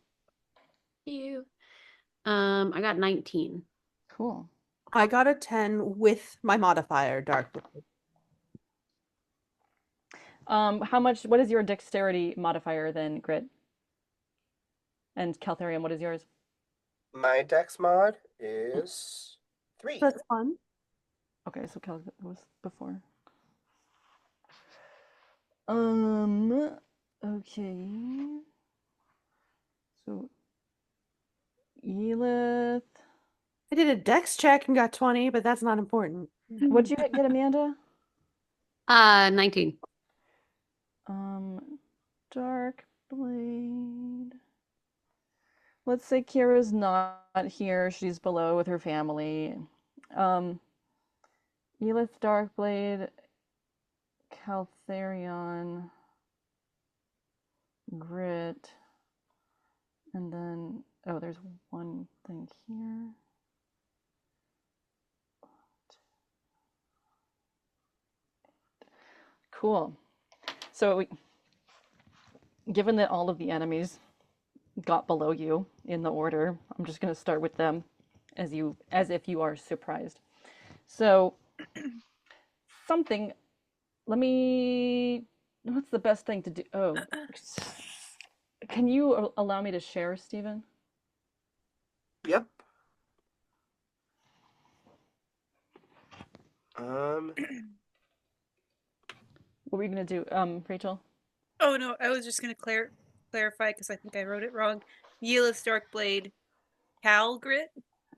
S2: You. I got 19.
S1: Cool.
S6: I got a 10 with my modifier, Darkblade.
S1: What is your dexterity modifier then, Grit? And Caltherion, what is yours?
S5: My dex mod is 3.
S6: That's fun.
S1: Okay, so Cal was before. Okay. So Elith.
S6: I did a dex check and got 20, but that's not important.
S1: What'd you get, Amanda?
S2: 19.
S1: Darkblade. Let's say Kira's not here. She's below with her family. Elith, Darkblade, Caltherion, Grit, and then there's one thing here. Cool. So given that all of the enemies got below you in the order, I'm just going to start with them as if you are surprised. So what's the best thing to do? Oh, can you allow me to share, Stephen?
S5: Yep. Um,
S1: What were you going to do, Rachel?
S4: Oh no, I was just gonna clarify because I think I wrote it wrong. Yelith Darkblade, Cal Grit.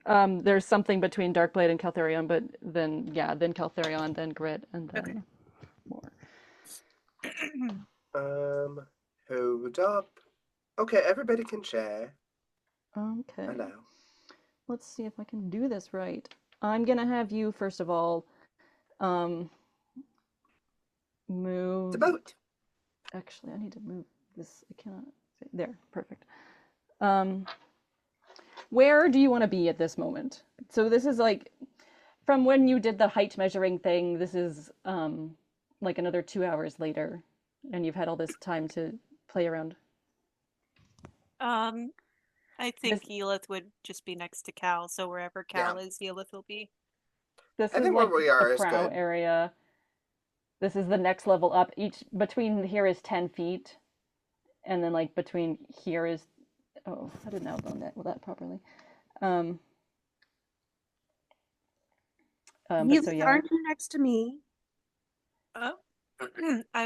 S1: There's something between Darkblade and Caltherion, but then Caltherion, then Grit, and then more.
S5: Hold up. Okay, everybody can share.
S1: Okay.
S5: Hello.
S1: Let's see if I can do this right. I'm gonna have you first of all, move.
S5: It's a boat.
S1: Actually, I need to move this. I cannot. There, perfect. Where do you want to be at this moment? So this is like from when you did the height measuring thing. This is like another 2 hours later, and you've had all this time to play around.
S4: I think Yelith would just be next to Cal, so wherever Cal is, Yelith will be.
S1: This
S5: I
S1: is
S5: think
S1: like
S5: where we are
S1: the
S5: is
S1: prow
S5: good.
S1: area. This is the next level up. Each between here is 10 feet, and then like between here is. Oh, I didn't outline that properly. But so
S6: Neither
S1: yeah.
S6: aren't you next to me?
S4: Oh,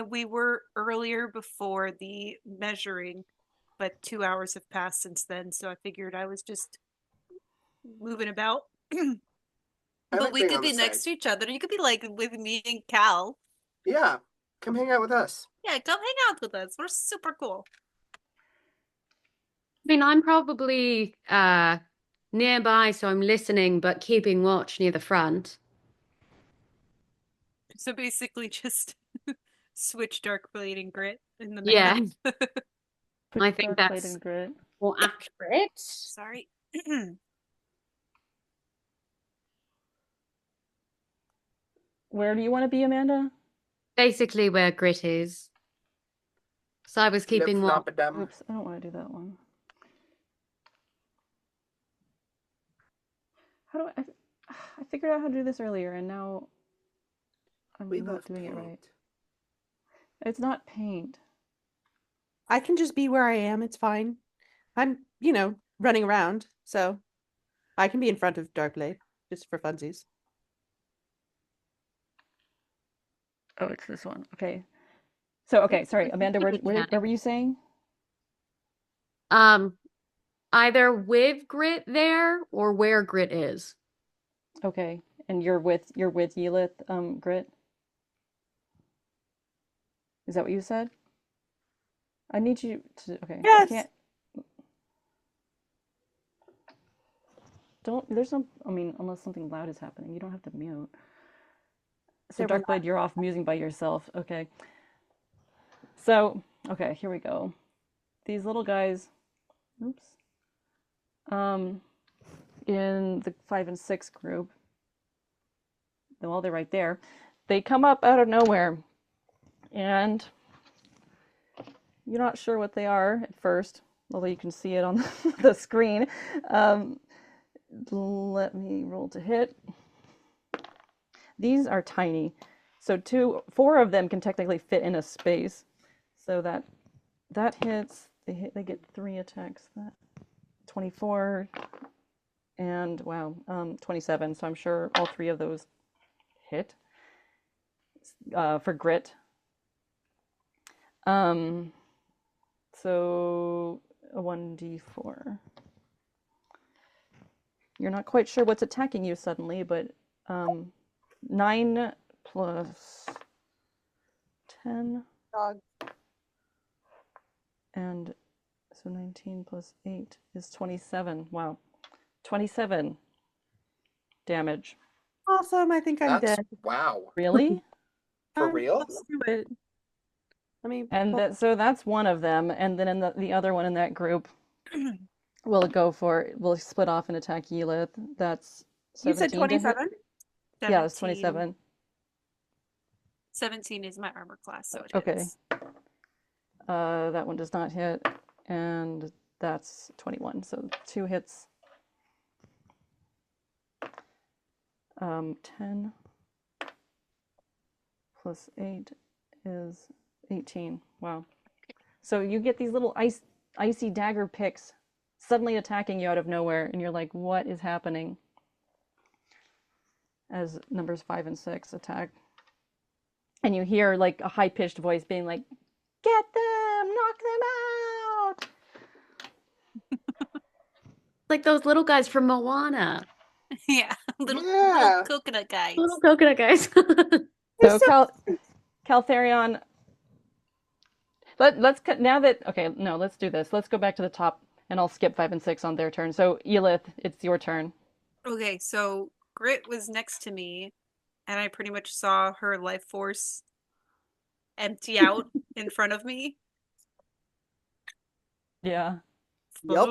S4: we were earlier before the measuring, but 2 hours have passed since then, so I figured I was just moving about.
S5: I
S4: But
S5: like
S4: we
S5: being
S4: could
S5: on
S4: be
S5: the
S4: next
S5: side.
S4: to each other. You could be like with me and Cal.
S5: Yeah, come hang out with us.
S4: Yeah, come hang out with us. We're super cool.
S2: I mean, I'm probably nearby, so I'm listening, but keeping watch near the front.
S4: So basically just switch Darkblade and Grit in the
S2: Yeah,
S4: map.
S2: I think
S1: Darkblade
S2: that's
S1: and Grit.
S2: more accurate.
S4: Sorry.
S1: Where do you want to be, Amanda?
S2: Basically where Grit is. So I was
S5: Lip
S2: keeping watch.
S5: Nopadum.
S1: Oops, I don't want to do that one. How do I figured out how to do this earlier, and now I'm
S5: We
S1: not
S5: love
S1: doing it right.
S5: paint.
S1: It's not paint.
S6: I can just be where I am. It's fine. I'm, running around, so I can be in front of Darkblade just for funsies.
S1: Oh, it's this one. Okay. So, okay, sorry, Amanda, where were you saying?
S2: Either with Grit there or where Grit is.
S1: Okay, and you're with Yelith, Grit. Is that what you said? I need you to. Okay, I
S6: Yes.
S1: can't. Don't. There's no. I mean, unless something loud is happening, you don't have to mute. So,
S6: There we're
S1: Darkblade, you're off musing by yourself. Okay. So, okay, here we go. These little guys. Oops. In the 5 and 6 group. Well, they're right there. They come up out of nowhere, and you're not sure what they are at first, although you can see it on the screen. Let me roll to hit. These are tiny, so 4 of them can technically fit in a space. So that hits. They get 3 attacks. That 24 and wow, 27. So I'm sure all 3 of those hit. For Grit. So a 1d4. You're not quite sure what's attacking you suddenly, but 9 plus 10,
S6: dog.
S1: and so 19 plus 8 is 27. Wow. 27 damage.
S6: Awesome. I think I'm
S5: That's
S6: dead.
S5: wow.
S1: Really?
S5: For real?
S6: Let's do it. Let me.
S1: And so that's one of them, and then in the other one in that group will split off and attack Yelith. That's
S6: You said
S1: 17 to hit.
S6: 27?
S1: Yeah, it's 27.
S4: 17 is my armor class, so it
S1: Okay.
S4: hits.
S1: That one does not hit, and that's 21. So 2 hits. 10 plus 8 is 18. Wow. So you get these little icy dagger picks suddenly attacking you out of nowhere, and you're like, what is happening? As numbers 5 and 6 attack. And you hear like a high-pitched voice being like, get them, knock them out.
S2: Like those little guys from Moana.
S4: Yeah, little
S5: Yeah.
S4: coconut guys.
S2: Little coconut guys.
S1: So Caltherion, let's now that okay, no, let's do this. Let's go back to the top, and I'll skip 5 and 6 on their turn. So Elith, it's your turn.
S4: Okay, so Grit was next to me, and I pretty much saw her life force empty out in front of me.
S1: Yeah.
S5: Yep.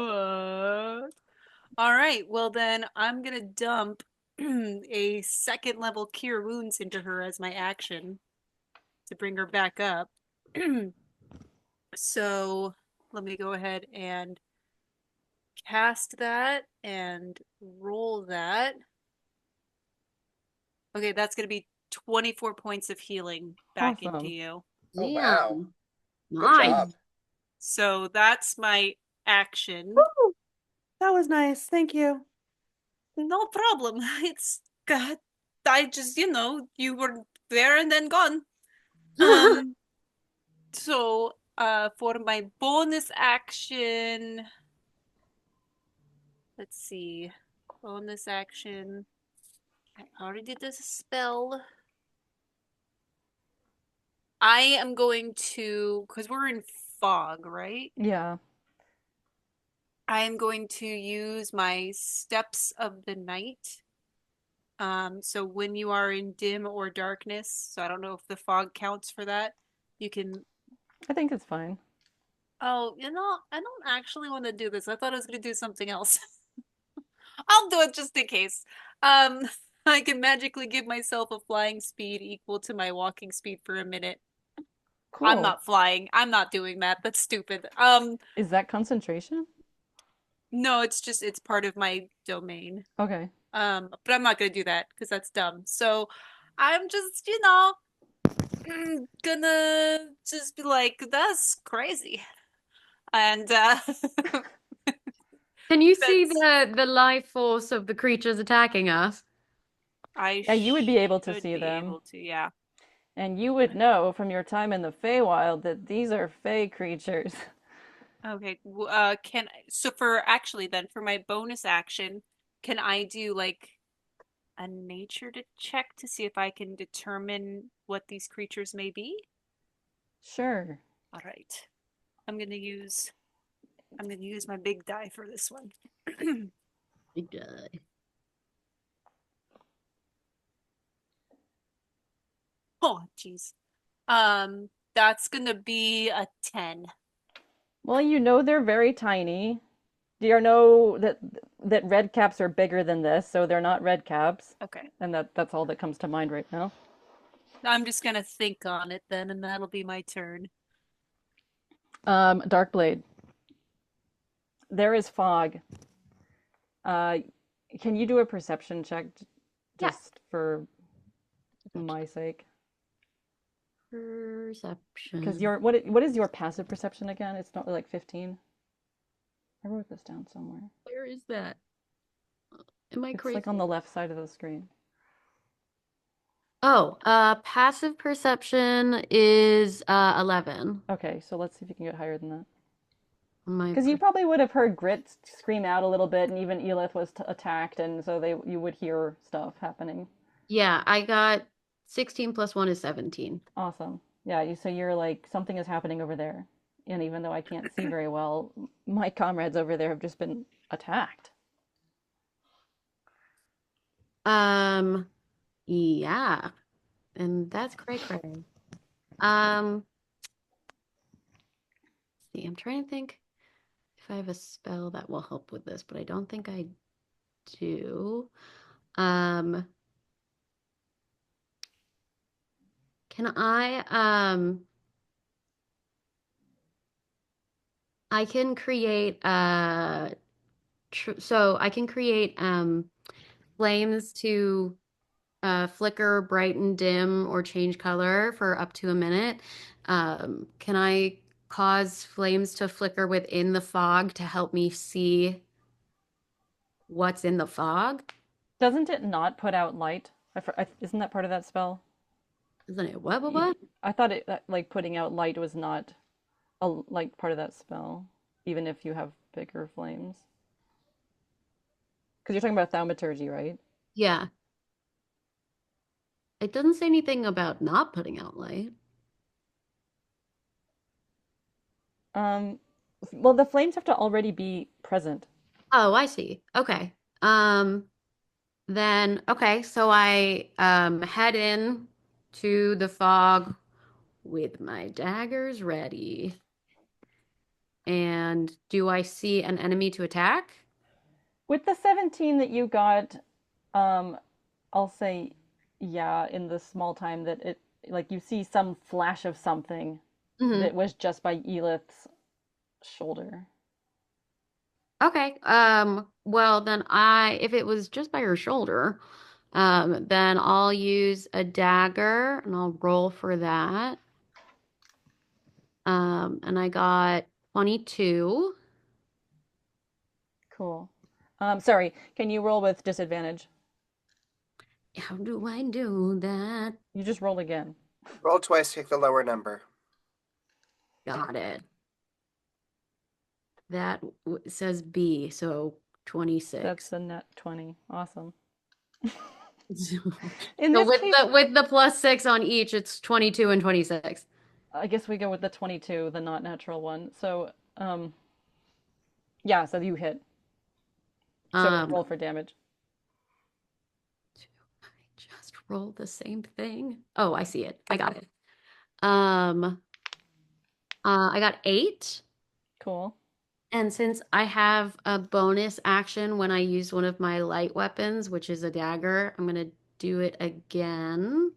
S4: All right, well then I'm gonna dump a 2nd level Cure Wounds into her as my action to bring her back up. So let me go ahead and cast that and roll that. Okay, that's gonna be 24 points of healing back into
S1: Awesome.
S4: you.
S5: Oh, wow. Good
S2: Nice.
S5: job.
S4: So that's my action.
S6: Woo! That was nice. Thank you.
S4: No problem. It's God. you were there and then gone. Um, so for my bonus action, let's see. Bonus action. I already did this spell. I am going to, because we're in fog, right?
S1: Yeah.
S4: I am going to use my steps of the night. So when you are in dim or darkness, so I don't know if the fog counts for that, you can.
S1: I think it's fine.
S4: Oh, I don't actually want to do this. I thought I was going to do something else. I'll do it just in case. Um, I can magically give myself a flying speed equal to my walking speed for a minute. I'm
S1: Cool.
S4: not flying. I'm not doing that. That's stupid.
S1: Is that concentration?
S4: No, it's part of my domain.
S1: Okay.
S4: But I'm not gonna do that because that's dumb. So I'm just, gonna just be like, that's crazy. And
S2: Can you see
S4: that's
S2: the life force of the creatures attacking us?
S4: I
S1: Yeah, you would be able to
S4: should
S1: see
S4: be
S1: them.
S4: able to, yeah.
S1: And you would know from your time in the Feywild that these are Fey creatures.
S4: Okay. So for my bonus action, can I do like a nature to check to see if I can determine what these creatures may be?
S1: Sure.
S4: All right. I'm gonna use my big die for this one.
S2: Big die.
S4: Oh, jeez. That's gonna be a 10.
S1: Well, you know they're very tiny. Do you know that red caps are bigger than this, so they're not red caps.
S4: Okay.
S1: And that's all that comes to mind right now.
S4: I'm just gonna think on it then, and that'll be my turn.
S1: Darkblade. There is fog. Uh, can you do a perception check
S2: Yeah.
S1: just for my sake?
S2: Perception.
S1: Because what is your passive perception again? It's not like 15. I wrote this down somewhere.
S2: Where is that? Am I
S1: It's
S2: crazy?
S1: like on the left side of the screen.
S2: Oh, passive perception is 11.
S1: Okay, so let's see if you can get higher than that.
S2: My
S1: Because you probably would have heard Grit scream out a little bit, and even Elith was attacked, and so you would hear stuff happening.
S2: Yeah, I got 16 plus 1 is 17.
S1: Awesome. Yeah, so you're like, something is happening over there. And even though I can't see very well, my comrades over there have just been attacked.
S2: Yeah. And that's cray cray. See, I'm trying to think if I have a spell that will help with this, but I don't think I do. Can I can create so I can create flames to flicker, brighten, dim, or change color for up to a minute. Can I cause flames to flicker within the fog to help me see what's in the fog?
S1: Doesn't it not put out light? Isn't that part of that spell?
S2: Isn't it what?
S1: I thought like putting out light was not like part of that spell, even if you have bigger flames. Because you're talking about thaumaturgy, right?
S2: Yeah. It doesn't say anything about not putting out light.
S1: Well, the flames have to already be present.
S2: Oh, I see. Okay. Then okay, so I head in to the fog with my daggers ready. And do I see an enemy to attack?
S1: With the 17 that you got, I'll say, yeah, in the small time that it, like, you see some flash of something
S2: Mhm.
S1: that was just by Elith's shoulder.
S2: Okay. Well then if it was just by her shoulder, then I'll use a dagger and I'll roll for that. And I got 22.
S1: Cool. Sorry, can you roll with disadvantage?
S2: How do I do that?
S1: You just roll again.
S5: Roll twice, take the lower number.
S2: Got it. That says B, so 26.
S1: That's a net 20. Awesome.
S2: So
S1: In this
S2: with
S1: case,
S2: the +6 on each, it's 22 and 26.
S1: I guess we go with the 22, the not natural one. So, yeah, so you hit. So roll for damage.
S2: I just rolled the same thing. Oh, I see it. I got it. I got 8.
S1: Cool.
S2: And since I have a bonus action when I use one of my light weapons, which is a dagger, I'm going to do it again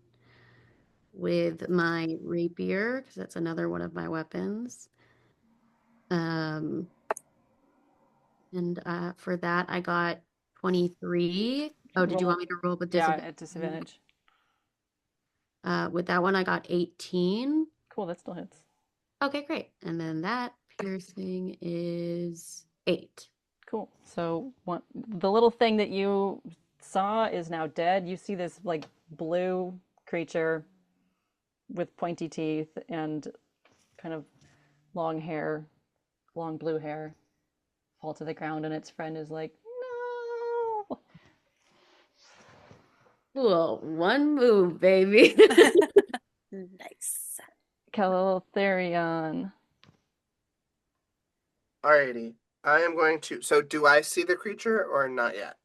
S2: with my rapier, because that's another one of my weapons. And for that, I got 23. Oh, did you
S1: Roll.
S2: want me to roll with
S1: Yeah,
S2: disadvantage?
S1: at disadvantage.
S2: With that one, I got 18.
S1: Cool, that still hits.
S2: Okay, great. And then that piercing is 8.
S1: Cool. So the little thing that you saw is now dead. You see this like blue creature with pointy teeth and kind of long hair, long blue hair, fall to the ground, and its friend is like, no.
S2: Well, one move, baby.
S4: Nice.
S1: Caltherion.
S5: Alrighty. I am going to. So, do I see the creature or not yet?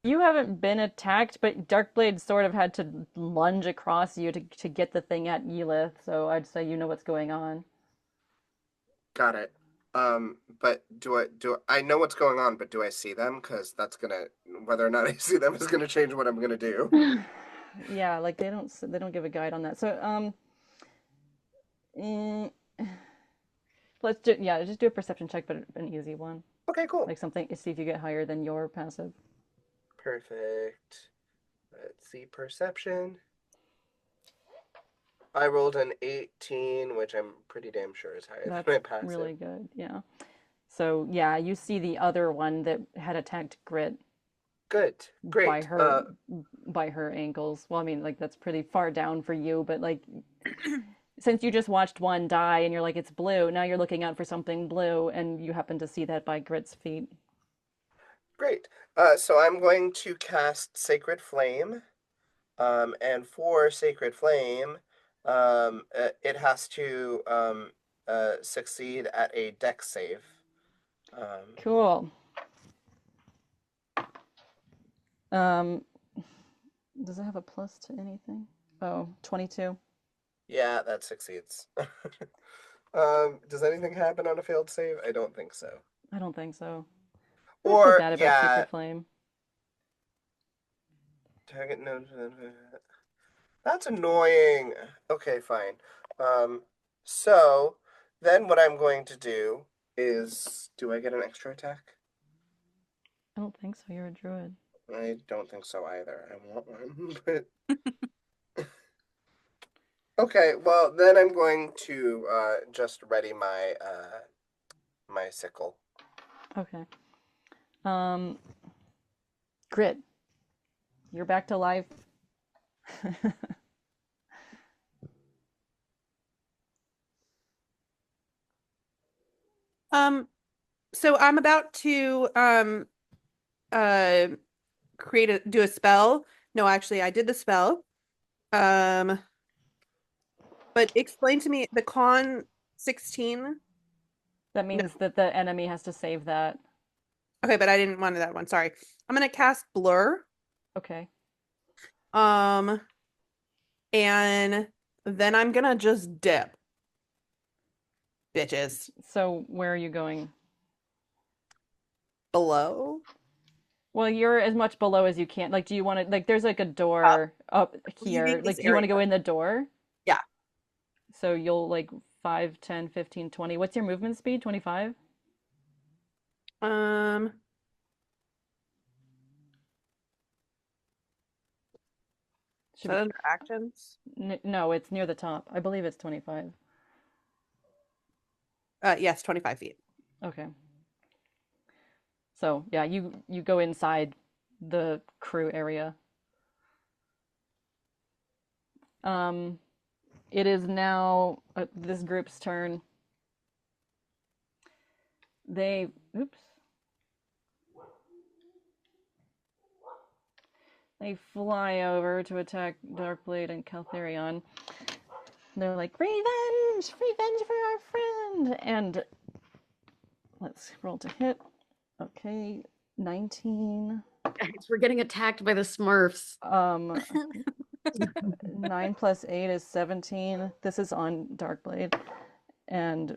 S1: You haven't been attacked, but Darkblade sort of had to lunge across you to get the thing at Elith, so I'd say you know what's going on.
S5: Got it. But I know what's going on, but do I see them? Because that's gonna, whether or not I see them is gonna change what I'm gonna do.
S1: Yeah, like they don't give a guide on that. So mm, just do a perception check, but an easy one.
S5: Okay, cool.
S1: Like something, see if you get higher than your passive.
S5: Perfect. Let's see, perception. I rolled an 18, which I'm pretty damn sure is higher
S1: That's
S5: than my passive.
S1: really good. Yeah. So yeah, you see the other one that had attacked Grit
S5: Good. Great.
S1: by her ankles. Well, I mean, like that's pretty far down for you, but like since you just watched one die and you're like it's blue, now you're looking out for something blue, and you happen to see that by Grit's feet.
S5: Great. So I'm going to cast Sacred Flame. And for Sacred Flame, it has to succeed at a dex save.
S1: Cool. Does it have a plus to anything? Oh, 22.
S5: Yeah, that succeeds. Does anything happen on a failed save? I don't think so.
S1: I don't think so. I
S5: Or,
S1: feel bad about
S5: yeah.
S1: Sacred Flame.
S5: Target no. That's annoying. Okay, fine. So then what I'm going to do is, do I get an extra attack?
S1: I don't think so. You're a druid.
S5: I don't think so either. I want one, but okay. Well, then I'm going to just ready my my sickle.
S1: Okay. Grit. You're back to life.
S3: So I'm about to do a spell. No, actually, I did the spell. But explain to me the con 16.
S1: That means that the enemy has to save that.
S3: Okay, but I didn't want that one. Sorry. I'm gonna cast Blur.
S1: Okay.
S3: And then I'm gonna just dip. Bitches.
S1: So where are you going?
S3: Below?
S1: Well, you're as much below as you can. Like, do you want to, like, there's like a door up here.
S3: Leaving
S1: Like,
S3: this
S1: do you want to
S3: area.
S1: go in the door?
S3: Yeah.
S1: So you'll like 5, 10, 15, 20. What's your movement speed? 25?
S3: Is
S1: Should
S3: that
S1: be,
S3: under actions?
S1: no, it's near the top. I believe it's 25.
S3: Yes, 25 feet.
S1: Okay. So yeah, you go inside the crew area. It is now this group's turn. They, oops. They fly over to attack Darkblade and Caltherion. They're like, revenge! Revenge for our friend! And let's roll to hit. Okay, 19.
S2: Guys, we're getting attacked by the Smurfs.
S1: 9 plus 8 is 17. This is on Darkblade. And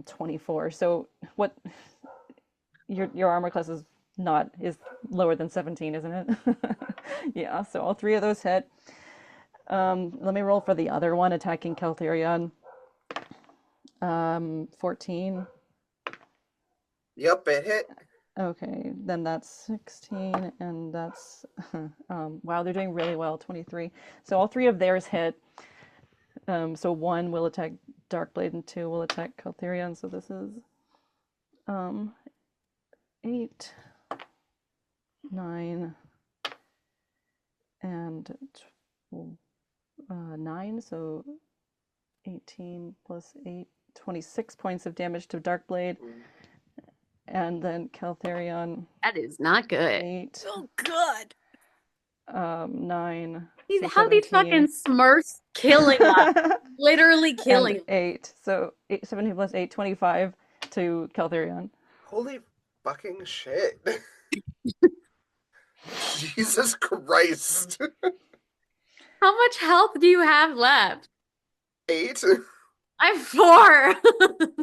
S1: 24. So what your armor class is lower than 17, isn't it? Yeah, so all three of those hit. Let me roll for the other one attacking Caltherion. 14.
S5: Yep, it hit.
S1: Okay, then that's 16, and that's wow, they're doing really well. 23. So all three of theirs hit. So 1 will attack Darkblade and 2 will attack Caltherion. So this is 8, 9, and 9. So 18 plus 8, 26 points of damage to Darkblade. And then Caltherion.
S2: That is not good.
S1: 8.
S4: Oh, good.
S1: 9. So
S2: How these
S1: 17.
S2: fucking Smurfs killing us. Literally killing
S1: And 8. So 17 plus 8, 25 to Caltherion.
S5: Holy fucking shit. Jesus Christ.
S2: How much health do you have left?
S5: 8?
S2: I have 4.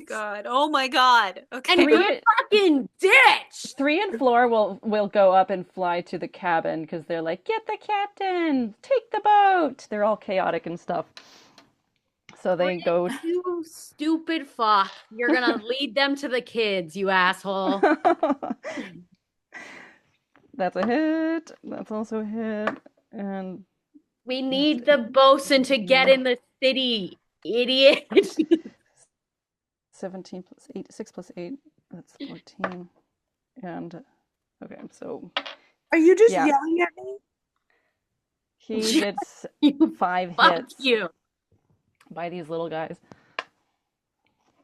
S4: God. Oh my God. Okay.
S2: And you're fucking ditch.
S1: 3 and Floor will go up and fly to the cabin because they're like, get the captain, take the boat. They're all chaotic and stuff. So they go.
S2: You stupid fuck. You're gonna lead them to the kids, you asshole.
S1: That's a hit. That's also a hit. And
S2: We need the bosun to get in the city, idiot.
S1: 17 plus 8, 6 plus 8, that's 14. And okay, so
S6: Are you just
S1: Yeah.
S6: yelling at me?
S1: he did
S2: You
S1: 5
S2: fuck
S1: hits
S2: you.
S1: by these little guys.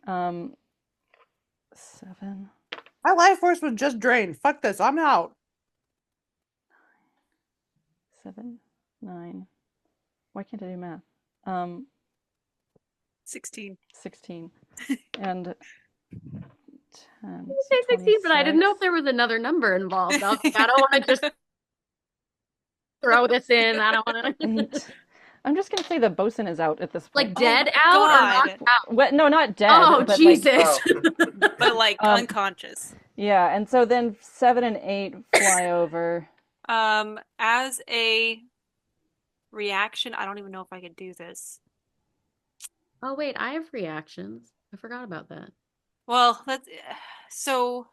S1: 7,
S6: My life force was just drained. Fuck this. I'm out.
S1: 7, 9. Why can't I do math?
S4: 16.
S1: 16 and 10.
S2: You say 16, but I didn't know if there was another number involved. I was like, I don't want to just throw this in. I don't want to.
S1: 8. I'm just gonna say the bosun is out at this point.
S2: Like dead
S4: Oh,
S2: out or
S4: God.
S2: knocked out?
S1: What? No, not dead.
S2: Oh,
S1: but
S2: Jesus.
S1: Like,
S4: But like unconscious.
S1: yeah, and so then 7 and 8 fly over.
S4: As a reaction, I don't even know if I could do this.
S2: Oh, wait, I have reactions. I forgot about that.
S4: Well, that's so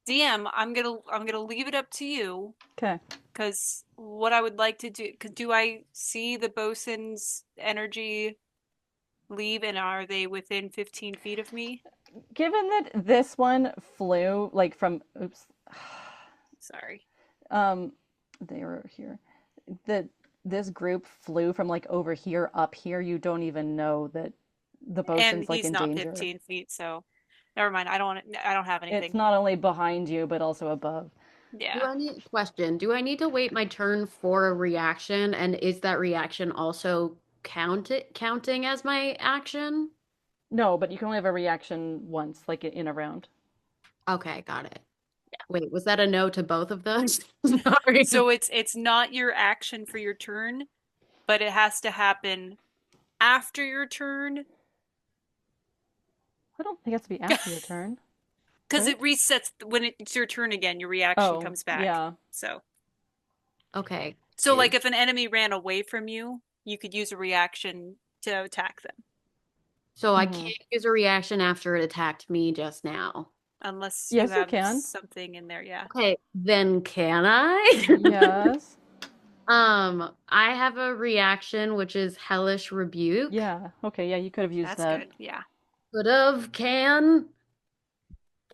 S4: DM, I'm gonna leave it up to you
S1: Okay.
S4: because what I would like to do, because do I see the bosun's energy leave and are they within 15 feet of me?
S1: Given that this one flew like from, oops,
S4: Sorry.
S1: they were here. This group flew from like over here up here. You don't even know that the
S4: And
S1: bosun's like
S4: he's
S1: in
S4: not
S1: danger.
S4: 15 feet, so never mind. I don't have anything.
S1: It's not only behind you, but also above.
S4: Yeah.
S2: Do I need to wait my turn for a reaction? And is that reaction also counting as my action?
S1: No, but you can only have a reaction once, like in a round.
S2: Okay, got it. Wait, was that a no to both of those? Sorry.
S4: So it's not your action for your turn, but it has to happen after your turn
S1: I don't think it has to be after your turn.
S4: because
S1: Right?
S4: it resets when it's your turn again. Your reaction
S1: Oh,
S4: comes back.
S1: yeah.
S4: So
S2: Okay.
S4: like if an enemy ran away from you, you could use a reaction to attack them,
S2: So I
S1: Mhm.
S2: can't use a reaction after it attacked me just now.
S4: unless
S1: Yes, you
S4: have
S1: can.
S4: something in there. Yeah.
S2: Okay, then can I?
S1: Yes.
S2: I have a reaction which is hellish rebuke.
S1: Yeah. Okay. Yeah, you could have used
S4: That's
S1: that.
S4: good. Yeah.
S2: Could have, can.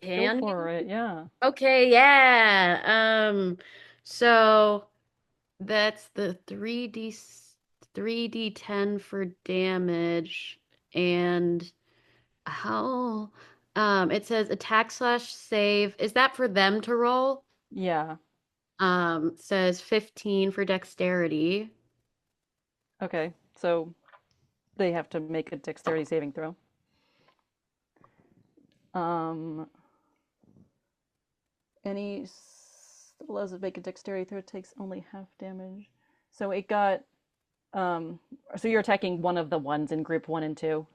S2: Can
S1: Go for it, yeah.
S2: Okay, yeah. So that's the 3d10 for damage and how it says attack slash save. Is that for them to roll?
S1: Yeah.
S2: Says 15 for dexterity.
S1: Okay, so they have to make a dexterity saving throw. Any allows it to make a dexterity throw takes only half damage. So it got so you're attacking one of the ones in group 1 and 2.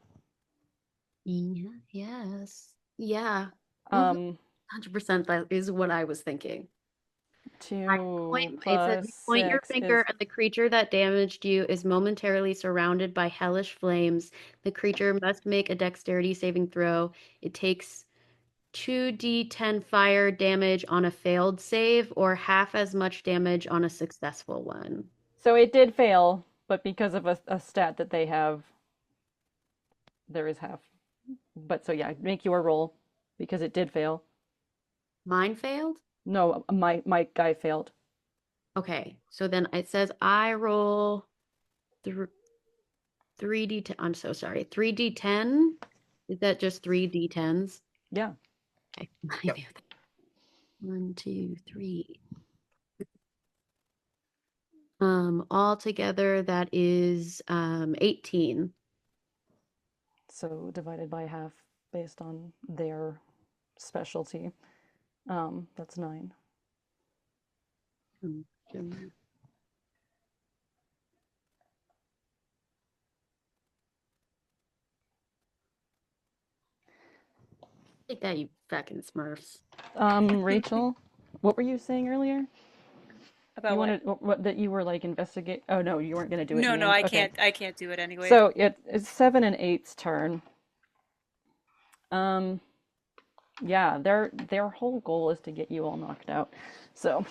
S2: Yeah, yes. Yeah.
S1: Um
S2: 100% that is what I was thinking.
S1: 2
S2: It says you
S1: plus
S2: point your
S1: 6
S2: finger
S1: is
S2: at the creature that damaged you is momentarily surrounded by hellish flames. The creature must make a dexterity saving throw. It takes 2d10 fire damage on a failed save or half as much damage on a successful one.
S1: so it did fail, but because of a stat that they have, there is half. But so yeah, make your roll because it did fail.
S2: Mine failed?
S1: No, my guy failed.
S2: Okay, so then it says I roll 3d10. I'm so sorry. 3d10? Is that just 3d10s?
S1: Yeah.
S2: Okay. I
S5: Yep.
S2: knew that. 1, 2, 3. All together that is 18.
S1: So divided by half based on their specialty. That's 9.
S2: Take that, you fucking Smurfs.
S1: Rachel, what were you saying earlier?
S4: About
S1: You
S4: what?
S1: wanted what that you were like investigate. Oh no, you weren't going to do it in
S4: No,
S1: the
S4: no,
S1: end.
S4: I
S1: Okay.
S4: can't. I can't do it anyway.
S1: So it's 7 and 8's turn. Yeah, their whole goal is to get you all knocked out. So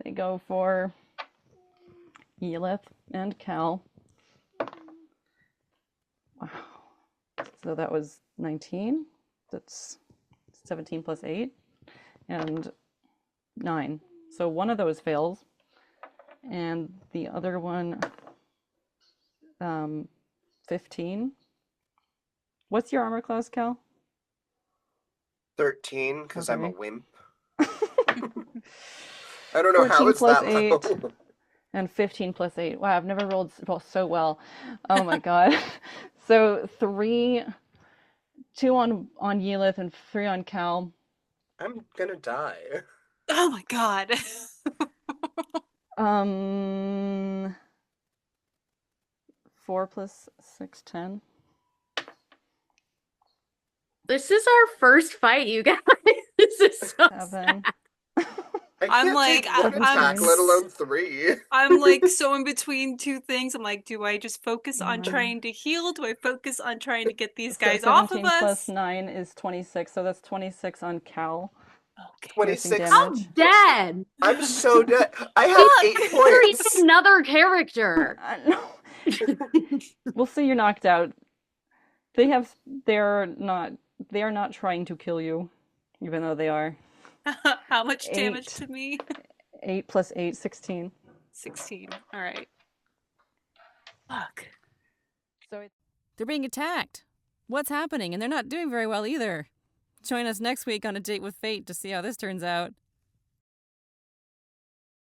S1: they go for Elith and Cal. Wow. So that was 19. That's 17 plus 8 and 9. So one of those fails. And the other one 15. What's your armor class, Cal?
S5: 13, because I'm a
S1: Okay.
S5: wimp. I don't know how
S1: 14
S5: it's
S1: plus
S5: that
S1: 8
S5: low.
S1: and 15 plus 8. Wow, I've never rolled so well. Oh my god. So 2 on Yelith and 3 on Cal.
S5: I'm gonna die.
S4: Oh my god.
S1: 4 plus 6, 10.
S2: This is our first fight, you guys. This is so
S1: 7.
S5: I
S4: I'm
S5: can't
S4: like,
S5: take one
S1: I'm-
S5: attack, let alone 3.
S4: I'm like so in between two things. I'm like, do I just focus on
S1: 9.
S4: trying to heal? Do I focus on trying to get these
S1: So
S4: guys off of
S1: 17 plus
S4: us?
S1: 9 is 26. So that's 26 on Cal.
S4: Okay.
S5: 26.
S2: I'm dead.
S5: I'm so dead. I have
S2: Look,
S5: 8
S2: there is
S5: points.
S2: another character.
S1: No. We'll see you're knocked out. They are not trying to kill you, even though they are.
S4: How much damage
S1: 8.
S4: to me?
S1: 8 plus 8, 16.
S4: 16. All right. Fuck.
S1: So it's
S7: They're being attacked. What's happening? And they're not doing very well either. Join us next week on A Date with Fate to see how this turns out.